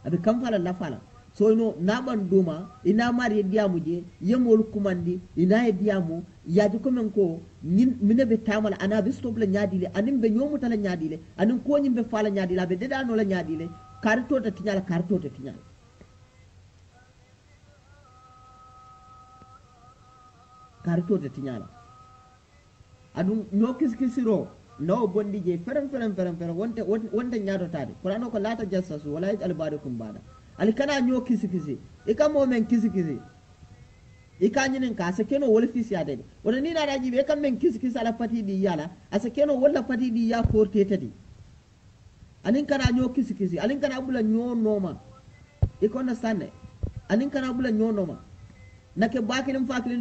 abe kamfala la fala so ino naban duma ina mari diamu je yemol kumandi ina diamu yaji komen ko mine be tamala ana be stop la nyaadile anim be nyomu tala nyaadile anim ko nyimbe fala nyaadila be deda no la nyaadile karto ta tinyala karto de tinyala adum no kiskisiro no bondi je feram wonte nyaato tade qur'ano ko lata jassasu wala albarikum bada ali kana nyo kisikisi e kam mo men kisikisi e kanyinen ka se keno wol fisi ade wona ni na raji be kam men kisikisi ala pati di yala asa keno wala pati di ya korte tadi anin kana nyo kisikisi alin kana bula nyo noma e ko na sanne anin kana bula nyo noma nake bakilim fakilin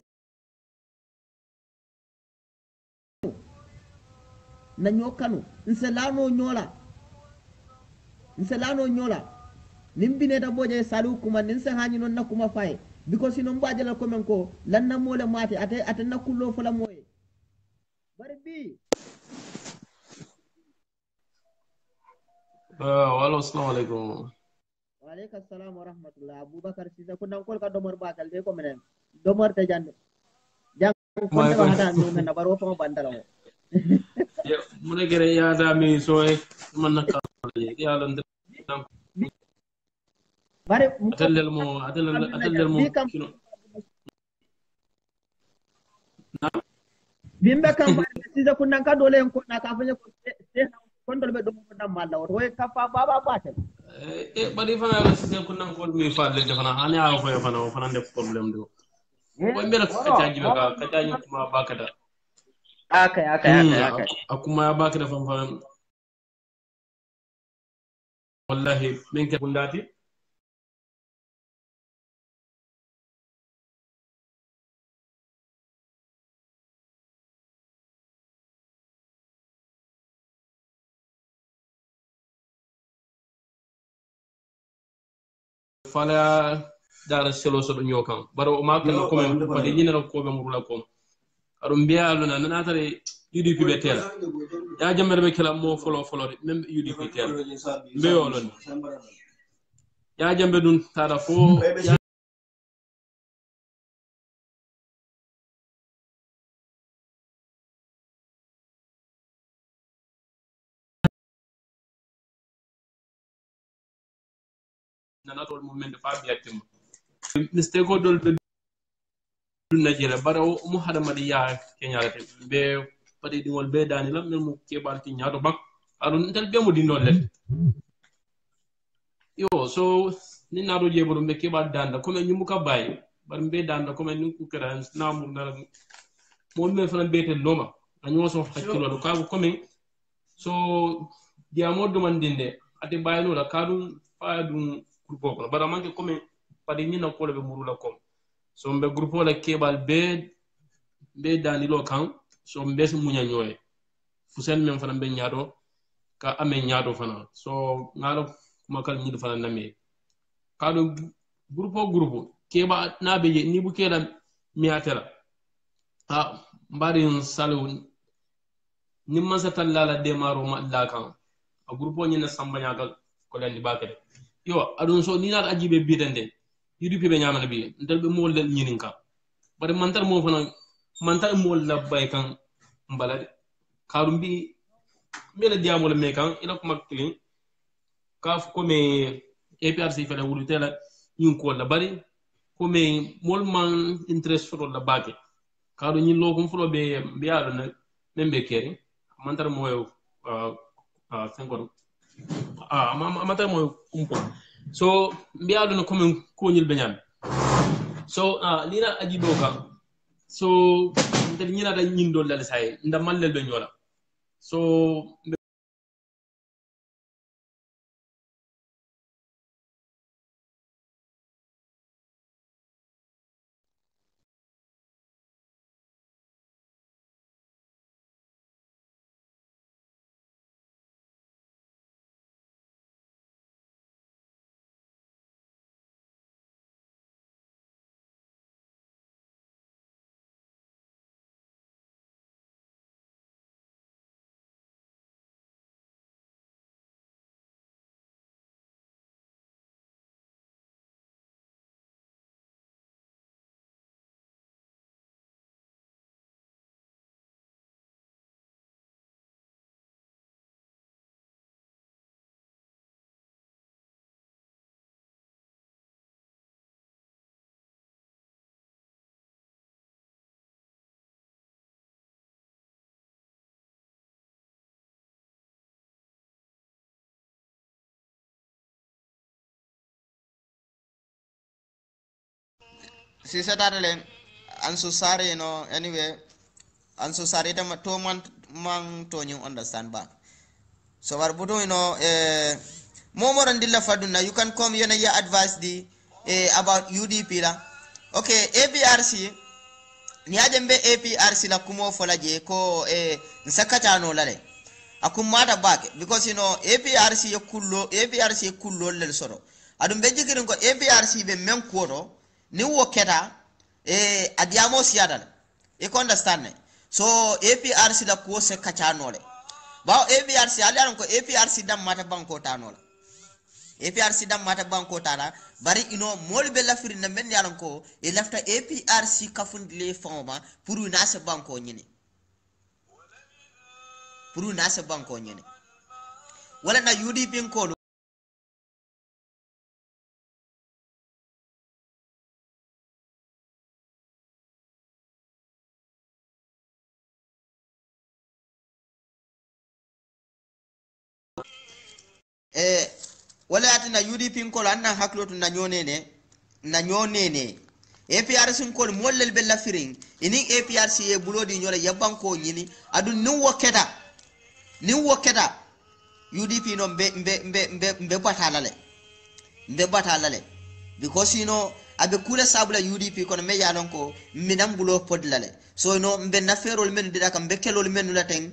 na nyokanu nselano nyola nimbine da boje salu kuma ninse hanyi non na kuma fay because ino mbajala ko men ko lanna mole mate ate na kullo fala moye bari bi wala assalamu alaikum wa alaikum assalam wa rahmatullah abubakar sisa ko nan kol ka domar bakal de ko menen domar te jande jang ko de hada no na baro fa bandala mo mune gere ya da mi so e man na ka ya lan bare atellel mo kino bimbe kam sisa ko nan ka dole ko na ka fanya ko kon dole be do ko dam malla o ka fa baba batel bari fana la sisa ko nan ko mi fa le defana hani a ko fana def problème do ko mbela ka taaji be ka taaji kuma bakata Okay. Akuma ya baki da fanfan wallahi min ke bundati fala dara selo so do nyokan baro o ma kan ko men ko de nyina ko be murula ko arum biya luna nana tare UDP be tela ya jammer be kala mo folo de même UDP tela be yolon ya jambe dun tada fo nana tol mo men fa biatim mistake ko dol dunna jela bara mu hada madi ya kenyalate be padi dingol be dani lam mel mu kebal ti nyaato bak adun tel be mu di nolle yo so ni nado je bodo be kebal danda ko men nyum ka bay bar be danda ko men ku kran na mu dal mo me fana bete loma anyo so hakkilo do ka ko men so dia moddo man dinde ate bayno la kadum faadum grupo ko bara manke ko men padi ni na ko le be murula ko so mbe grupo la kebal be danilo kan so mbe munya nyoy fusen men fana be nyaado ka ame nyaado fana so ngalo kuma kal nyido fana name kado grupo keba na be ni bu kela miatela mbari salu ni mansa tallala demaro ma la kan a grupo ni na sambanya gal ko lendi bakade yo adun so ni na ajibe bidande yidi be nyamana bi ndal be mo len nyinin kan bari mantar mo fana mantar mo la bay kan mbalade karum bi mela diamol me kan ila ko maktilin kaf ko me APRC fele wulu tela yin ko la bari ko me mol man interest for la bake karu nyin lo ko fulo be biado na membe keri mantar mo senkor mantar mo kumpo so biado na ko men ko nyil benyam so lina ajibo ka so ndel nyina da nyindo lal say ndamal lel be nyola so si satale I'm so sorry, you know, anyway. I'm so sorry to man to you understand back. So Warbudo, you know, Momo and Dilla Faduna, you can come here and advise the about UDP la. Okay, APRC niajembe APRC la kumo folaje ko nsakata no lale. Akumada back because you know APRC ye kullo lel soro. Adum beji kirin ko APRC be men koro ni woketa adiamo siadal. You understand me? So APRC la ko se kachano le. Ba APRC alian ko APRC dam mata banko tanola. APRC dam mata banko tala bari ino mol be la firi na men yalan ko e lafta APRC kafundle fama pour na se banko nyini. Pour na se banko nyini. Wala na UDP ko wala atina UDP ko anna haklotu na nyonene APRC ko mollel be la firing ini APRC e bulodi nyola yabanko nyini adu ni woketa UDP no mbe batalale because you know abe kula sabula UDP kono me yalon ko minam bulo podlale so you know mbe naferol men dida kam be kelol men la ten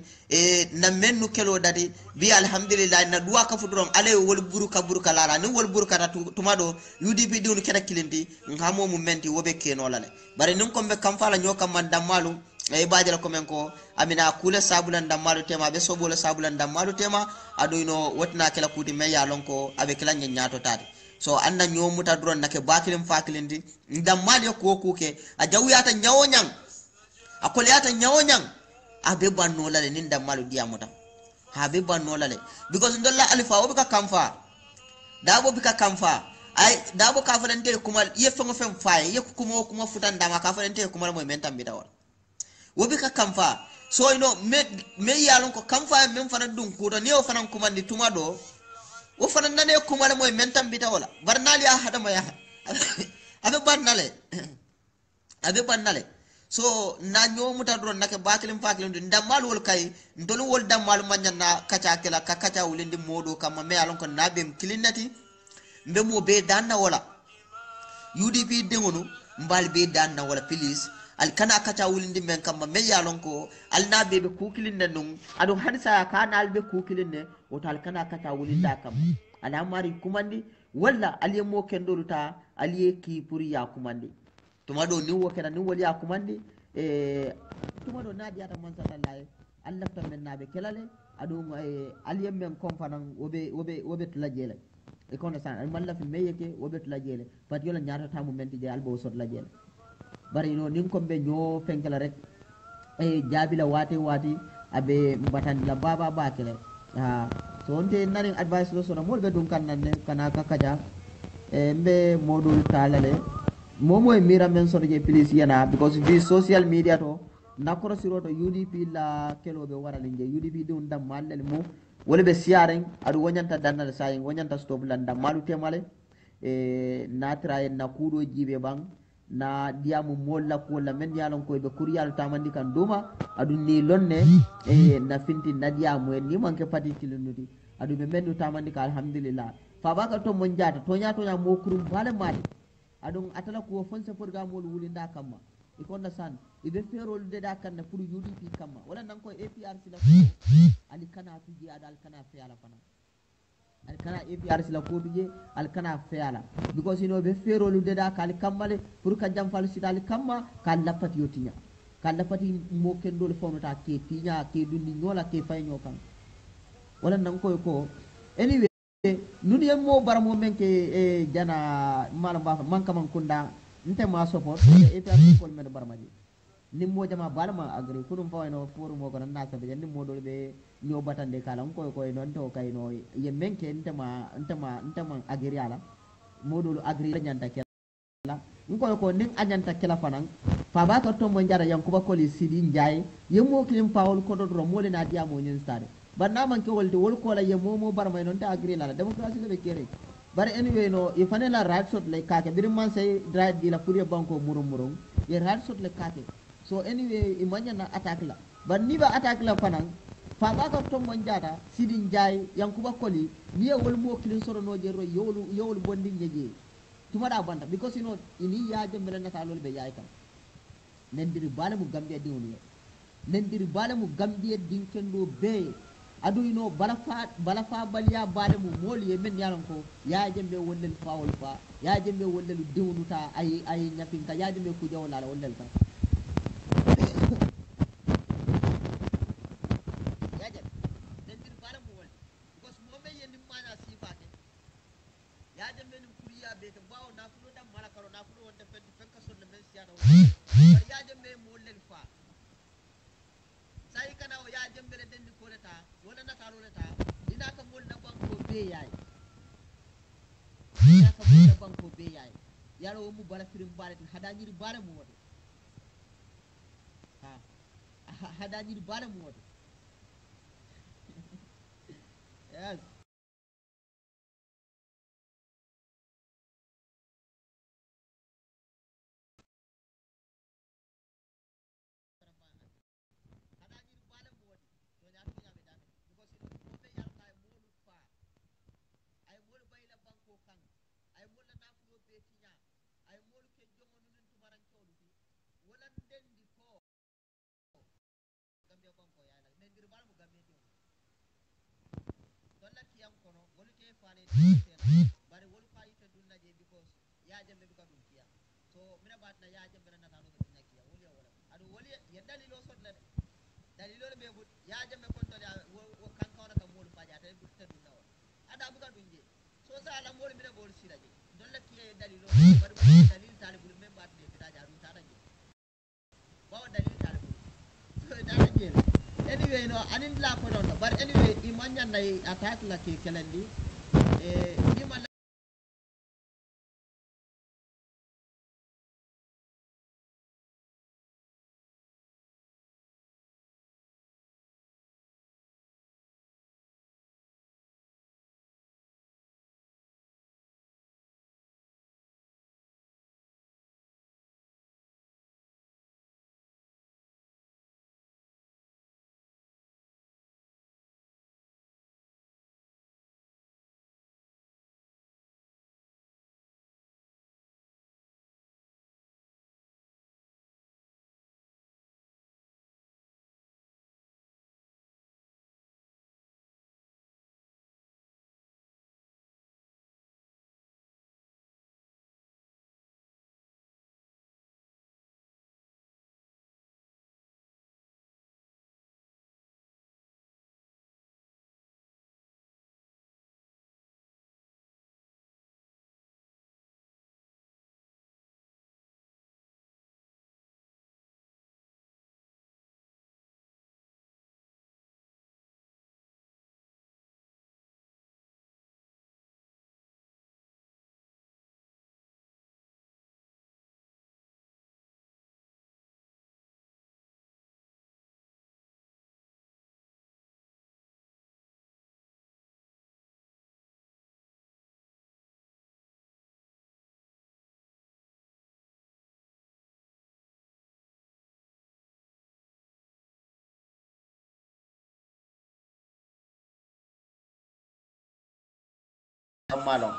na mennu kelo dadi bi alhamdulillah na duwa ka fudron ale wol buruka lala ni wol buruka tumado UDP diunu keda kilindi ngamo mu menti wobe keno lale bare nun ko be kam fala nyoka man damalu bajala ko men ko amina kula sabulan damalu tema be sobola sabulan damalu tema adu no wotna kala kuti me yalon ko abe kala nyato tadi so anda nyomuta dron nake bakilim fakilindi ndam mali ko kuke a jawyata nyawonyang akoliyata nyawonyang abe banno lale nin ndam malu diamuta abe banno lale because ndolla alifa obika kamfa dabo bika kamfa ay dabo ka falante kumal yefengo fem fay ye kuma futan dama ka falante kumal moy mentam bidawol wobika kamfa so you know me yalon ko kamfa men fana dun kuto ne o fana kumandi tumado wo fana nane kumale moy mentam bita wala barnali ya hadama ya abe bannale so na nyomuta don nake bakilim fakilim ndamal wol kay ndolu wol damal manna kacha kala kacha wulindi modo kam me alon ko nabem kilinati mbe mo be danna wala UDP dengonu mbal be danna wala please al kana kacha wulindi men kam me yalon ko al nabe be kukilinde nun adu hansa kana al be kukilinde wotal kana kacha wulinda kam ala mari kumandi walla aliye mo kendolu ta aliye ki pour ya kumandi tuma do ni wo kena ni wol ya kumandi tuma do nadi ata man satallahi allah ta men nabe kelale adum aliye men kompanan wobe tula jele e kono san al malla fi meyeke wobe tula jele pat yola nyaata tamu menti je albo sot la jele bari no nin kombe nyo fenkala rek jaabila wati abe mbatandi la baba bakele ha so onte narin advice lo sona molbe dum kan nanne kana kakaja mbe modul talale momo e mira men soto je please yana because this social media to nakoro siroto UDP la kelobe warale je UDP dum dam mallel mo wala be siaren adu wonyanta dannal sayin wonyanta stop landa malu temale natra en nakudo jibe bang na diamu molla ko la men yalon ko be kuryal tamandi kan duma adu ni lonne na finti na diamu en ni manke pati tilunudi adu be mendu tamandi ka alhamdulillah fa baka to mon jata to nya mo kurum bale mali adu atala ko fonse programme wulinda kamma ikonda san ibe ferol de da kan pour UDP kamma wala nan ko APRC la ko ali kana tuje adal kana fe ala fana al kana APRC la ko tuje al kana fe ala because you know be ferol de da kal kammale pour ka jam fal sidal kamma kan lapati yotinya kan lapati mo kendol fonota ke tinya ke dundi nyola ke fay nyokan wala nan ko anyway nuni mo baramo menke jana mala ba man kam kunda nte ma support APRC ko men barmaji nimmo jama balma agri kunum fawno pour mo ko na sabe nimmo do be nyo batande kala ko non to kay no ye menke ntama agri ala modulu agri nyanta kala ko ning anyanta kala fanan fa ba to mo njara yankuba ko li sidi njay yemo kilim pawol ko do mo le na dia mo nyen stade banna man ke wolde wol ko la yemo mo barma non ta agri la democracy le be kere bare anyway no if anela right shot like kake bir man say drive di la pour banko murum ye right shot le kake so anyway imanya na attack la ban ni ba attack la fanan fa ba ka to mon jata sidin jay yankuba koli ni wol mo kilin soro no je ro yowul bondi nyeje tuma da banda because you know ini ya je melen na talol be yaay kam nendiri bala mu gambia diwni nendiri bala mu gambia din kendo be adu you know bala fa balya bala mu moli e men yalan ko ya je be wollel fawol fa ya je be wollel diwnu ta ay nyapin ka ya je be ku jawla la wollel ka yaro mu bala firim bala hadanyir bala mu wode ha hadanyir bala mu wode yes bare wol fayi to dunna je because ya jambe bi kadum kiya so mina bat na ya jambe na tano be dunna kiya wol ya wala adu wol ya dalilo sot la dalilo be but ya jambe kon to ya kan kawna kam wol faja ta du ta dunna wala ada bu kadum je so sa la wol mina bol siraje dolla kiya dalilo bare dalil talibul me bat de bida jaru ta je bawa dalil talibul so da je anyway no anin la ko don but anyway imanya nay attack la ke kelandi ni man malon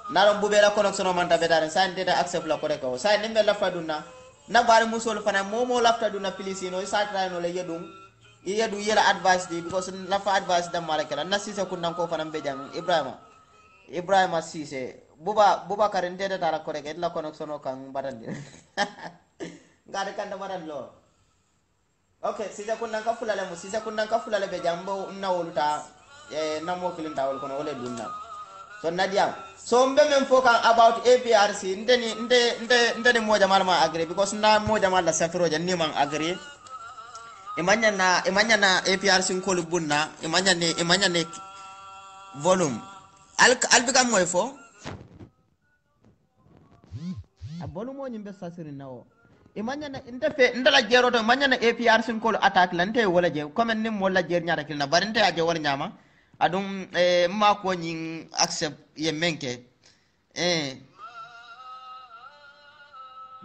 nalon bubela connection man tabetare sa ndeta accept la correct o sa nimbe lafta dunna na bari musol fana momo lafta dunna pilisino sa try no le yedum yedu yela advice di because lafa advice dam malakala na sise kunnan ko fana be jang ibrahima sise buba karen ndeta tara correct la connection o kan badandi ngade kan da badan lo okay sise kunnan ka fulale be jambo na woluta na mo kilin tawol kono wala dunna so nadia so mbe men fokan about APRC ndeni moja malama agree because na moja mala safiro janni man agree imanya na APRC ko bunna imanya ne volume albika moy fo a volume woni mbe sasiri nawo imanya na ndala jero to imanya na APRC ko attack lante wala je comme nim wala jer nyaata kilna barinte aje wala nyama adum ma ko nyin accept ye menke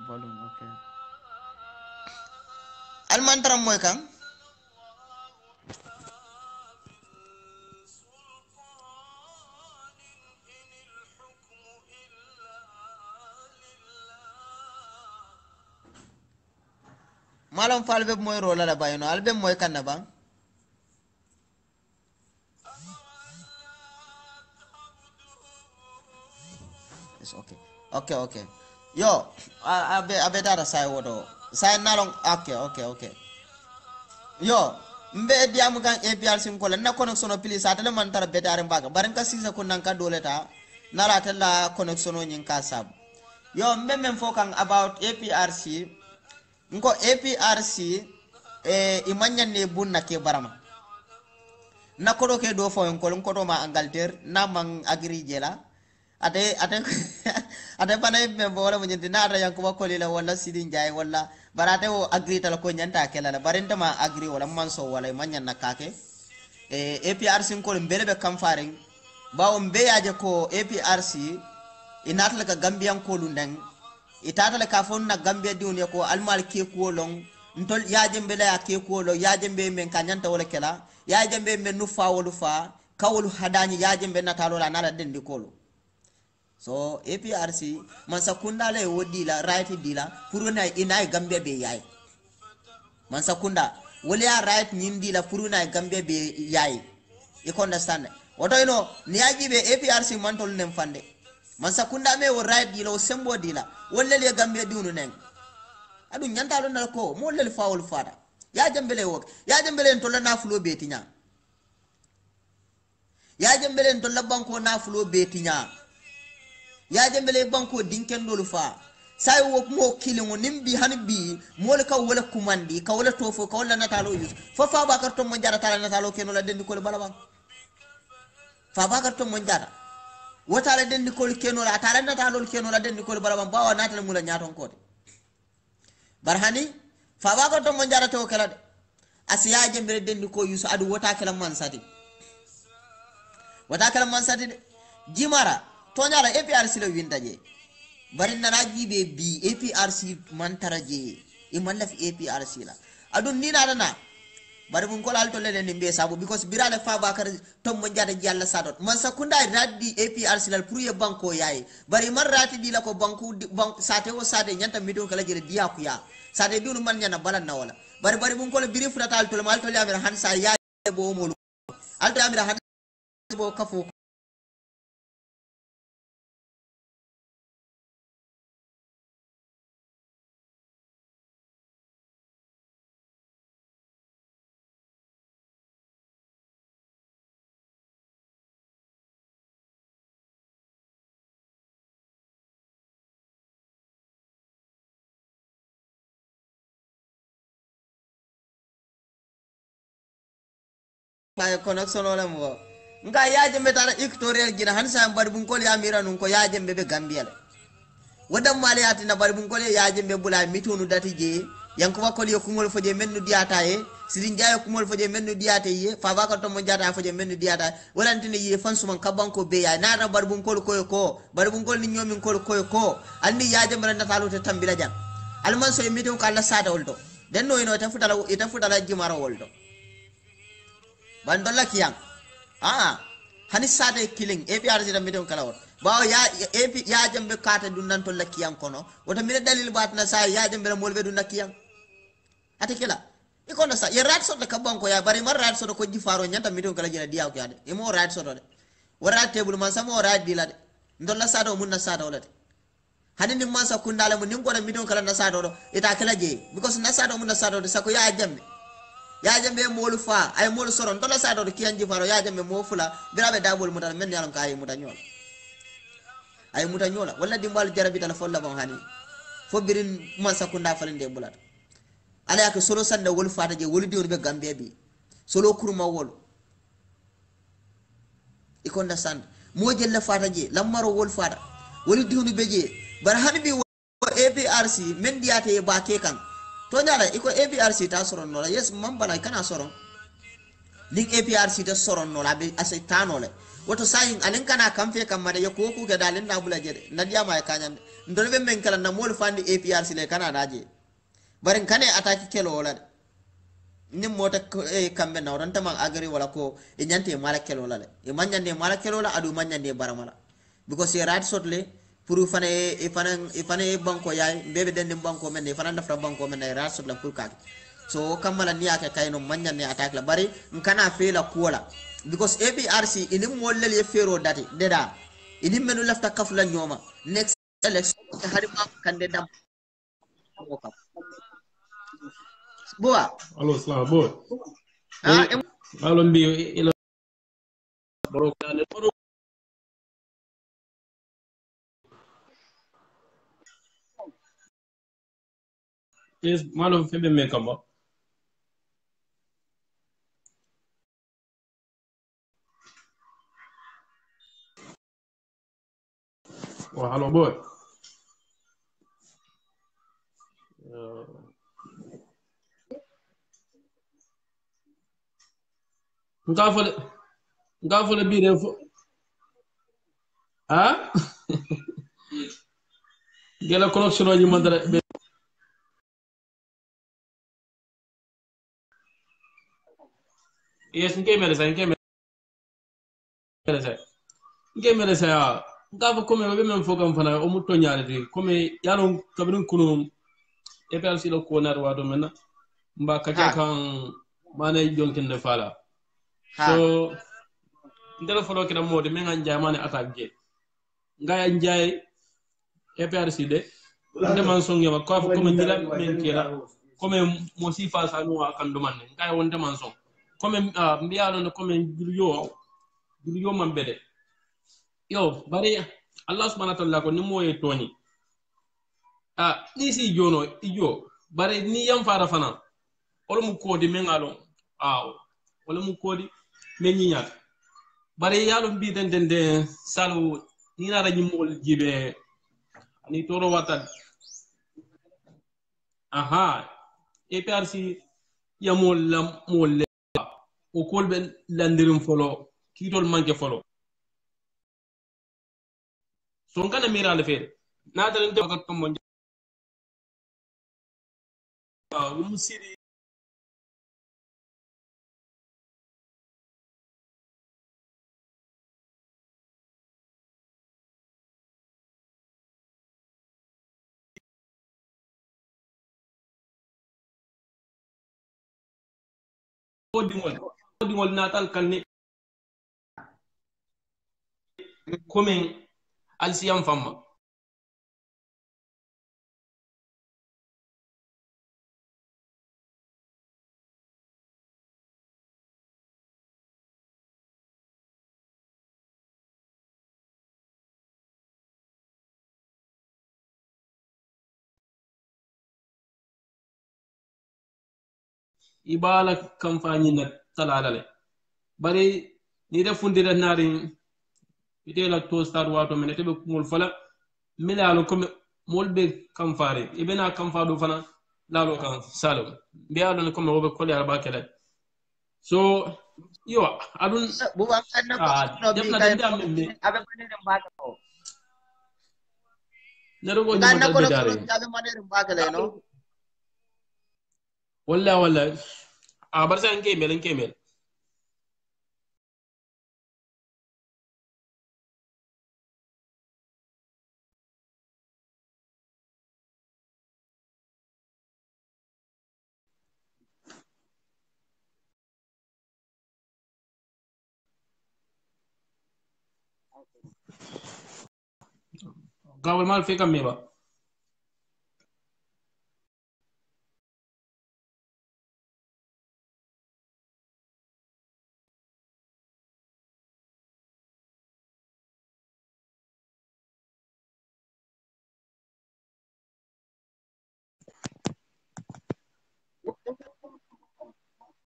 volume okay almantaram moy kan malam falbe moy rola la bayno albe moy kan na bang okay yo abe dara sai wodo sai nalong okay yo mbe diamu kan APRC ko la na connection please atale man tar betare mbaga baran ka sisa ko nan ka doleta nala tella connection nyin ka sab yo mbe men fo kan about APRC ngo APRC imanya ne bunna ke barama na kodo ke do fo en ko do ma Angleterre na man agri jela ate panay me bola mo nyinti na yang ko ko lila wala sidin jay wala barate o agri tal ko nyanta kelala barenta ma agri wala manso wala manya nakake APRC ko mbele be kam faring bawo mbe yaje ko APRC inatla ka gambian ko lunden itatala ka fon na gambia diune ko almal ke ko long ntol yaje mbele ya ke ko lo yaje mbe men kanyanta wala kela yaje mbe men nu fa wolu fa kawlu hadani yaje mbe natalo la nala dendi kolo so APRC man sakunda le wodi la right dila puruna ina gambia be yayi man sakunda wala ya right nyindi la puruna gambia be yayi you understand woto ino ni aji be APRC man tol nem fande man sakunda me wo right dila o sembo dila wala le gambia diunu nen adu nyanta lo na ko mo le fawol fada ya jambele wok ya jambele to la na fulo betinya ya jambele to la banko na fulo betinya ya jambele banko dinken dolu fa sai wo mo kilingo nimbi hanbi mo le ka wala kumandi ka wala tofo ka wala natalo yus fa ba karto mo jara tala natalo keno la dendi ko bala bang fa ba karto mo jara wota la dendi ko keno la tala natalo keno la dendi ko bala bang bawa natalo mula nyaton ko barhani fa ba karto mo jara to kala asiya jambele dendi ko yus adu wota kala man sati jimara tonyala APRC la windaje bari nana jibe bi APRC mantaraje e mallaf APRC la adun ni na bari mun ko lal to lele nimbe sabu because birale fa bakar tom mo jada jalla sadot man sakunda raddi APRC la pour ye banko yayi bari man rati di la ko bank sate o sate nyanta mido kala jere dia ku ya sate dunu man nyana balan na wala bari mun ko le biri fratal to mal to le amira han sa ya bo mo alto amira han bo kafu ba connection wala mo nga yaje metara ictorial gina hansa bar bun ko ya mira nun ko yaje be gambia wadam mali ati na bar bun ko yaje be bula mitunu dati je yanko ko yo kumol foje mennu diata e sidin jaay kumol foje mennu diata ye fa ba ko to mo jata foje mennu diata walantini ye fansuman kabanko be ya na bar bun ko bar bun ko ni nyomin ko andi yaje mara natalo te tambila jam alman so mitu ko alla sada woldo den no ino ta futala jimara woldo bandola kiyang hani sade killing APRC da midon kala won bawo ya jambe kata dun nan to lakiyam kono wota mi dalil bat na sa ya jambe molbe dun nakiyam ate kila ikono sa ye rat so da kabanko ya bari mar rat so ko jifaro nyanta midon kala jina diaw kyade e mo rat so de wara table man samo rat dilade ndolla sado mun na sado wala hani ni masa kundale mun ningo da midon kala na sado do ita kala je because na sado mun na sado de sako ya jambe molu fa ay molu soron ndolla sado do kiyan jifaro ya jambe mo fula birabe dabol mutal men yalon kay mutanyola ay mutanyola wala dimbal jarabi tan folla bon hani fo birin masa kunda falinde bulat ala yake solo sanda wol fata je wol diwol be gambe bi solo kurma wol ikonda sand mo jella fata je lamaro wol fata wol diwol be je bar hanbi APRC men diate ba ke kan to nyala iko APRC ta soron no yes mambala kana soron ning APRC ta soron no labe asay tanole woto sayin alen kana kamfe kam made yako ku ga dalen na bula jede nadiya ma kanyan ndolbe men kala na mol fandi APRC le kana naje barin kane ataki kelo wala nim mota kambe na ron tamang agari wala ko e nyante mala kelo wala e manyande mala kelo wala adu manyande baramala because e rat sotle pour fane banko yaay bebe den banko men e fana dafra banko men e rat sotla pour ka so kamala niya ka kayno manyande attack la bari nkana fela kuola because APRC inim mollel ye fero dati deda inim menu lafta kafla nyoma next election hari ma kande dam boa allo salam boy ah allo mbi ila boro yes malo fembe men kamba oh hello boy nga fole bi def ah gela connection ji mandara yes nke mele sa nga fo comme be men fo kam fana o mutto nyaare de comme yalon kabrin kunu APRC lo ko nar wado menna mba kaja kan mane jonkin de fala so ndela folo kina mode men nga jamane attaque je nga njaay APRC de nde man songe ma ko comme ndila men kila comme mo si fa sa no kan do man nga wonde man song comme mbiyalo no comme yo man bede yo bari Allah subhanahu wa ta'ala ko ni moye toni ni si jono ijo bari ni yam fara fana wala mu kodi mengalo wala mu kodi men nyinya bari yalo bi den salu ni na raji mol jibe ni toro watan APRC yamol lam mol o kolbe landirim folo kitol manke folo son kana mira le fere na dalen de ko mo musiri odingol natal kanne comme alsiyam famma ibala kamfani na talalale bari ni da fundira nari idela to start wato men tebe kumul fala milalo comme molbe kamfare ibena kamfado fana lalo kan salum biado ne comme wobe kolya ba kele so yo adun buba kanna ko no bi kay abe manere mbaka ko nerugo ni kanna ko mo no dare abe manere mbaka le no walla barsa nke mel gawal mal fe kam meba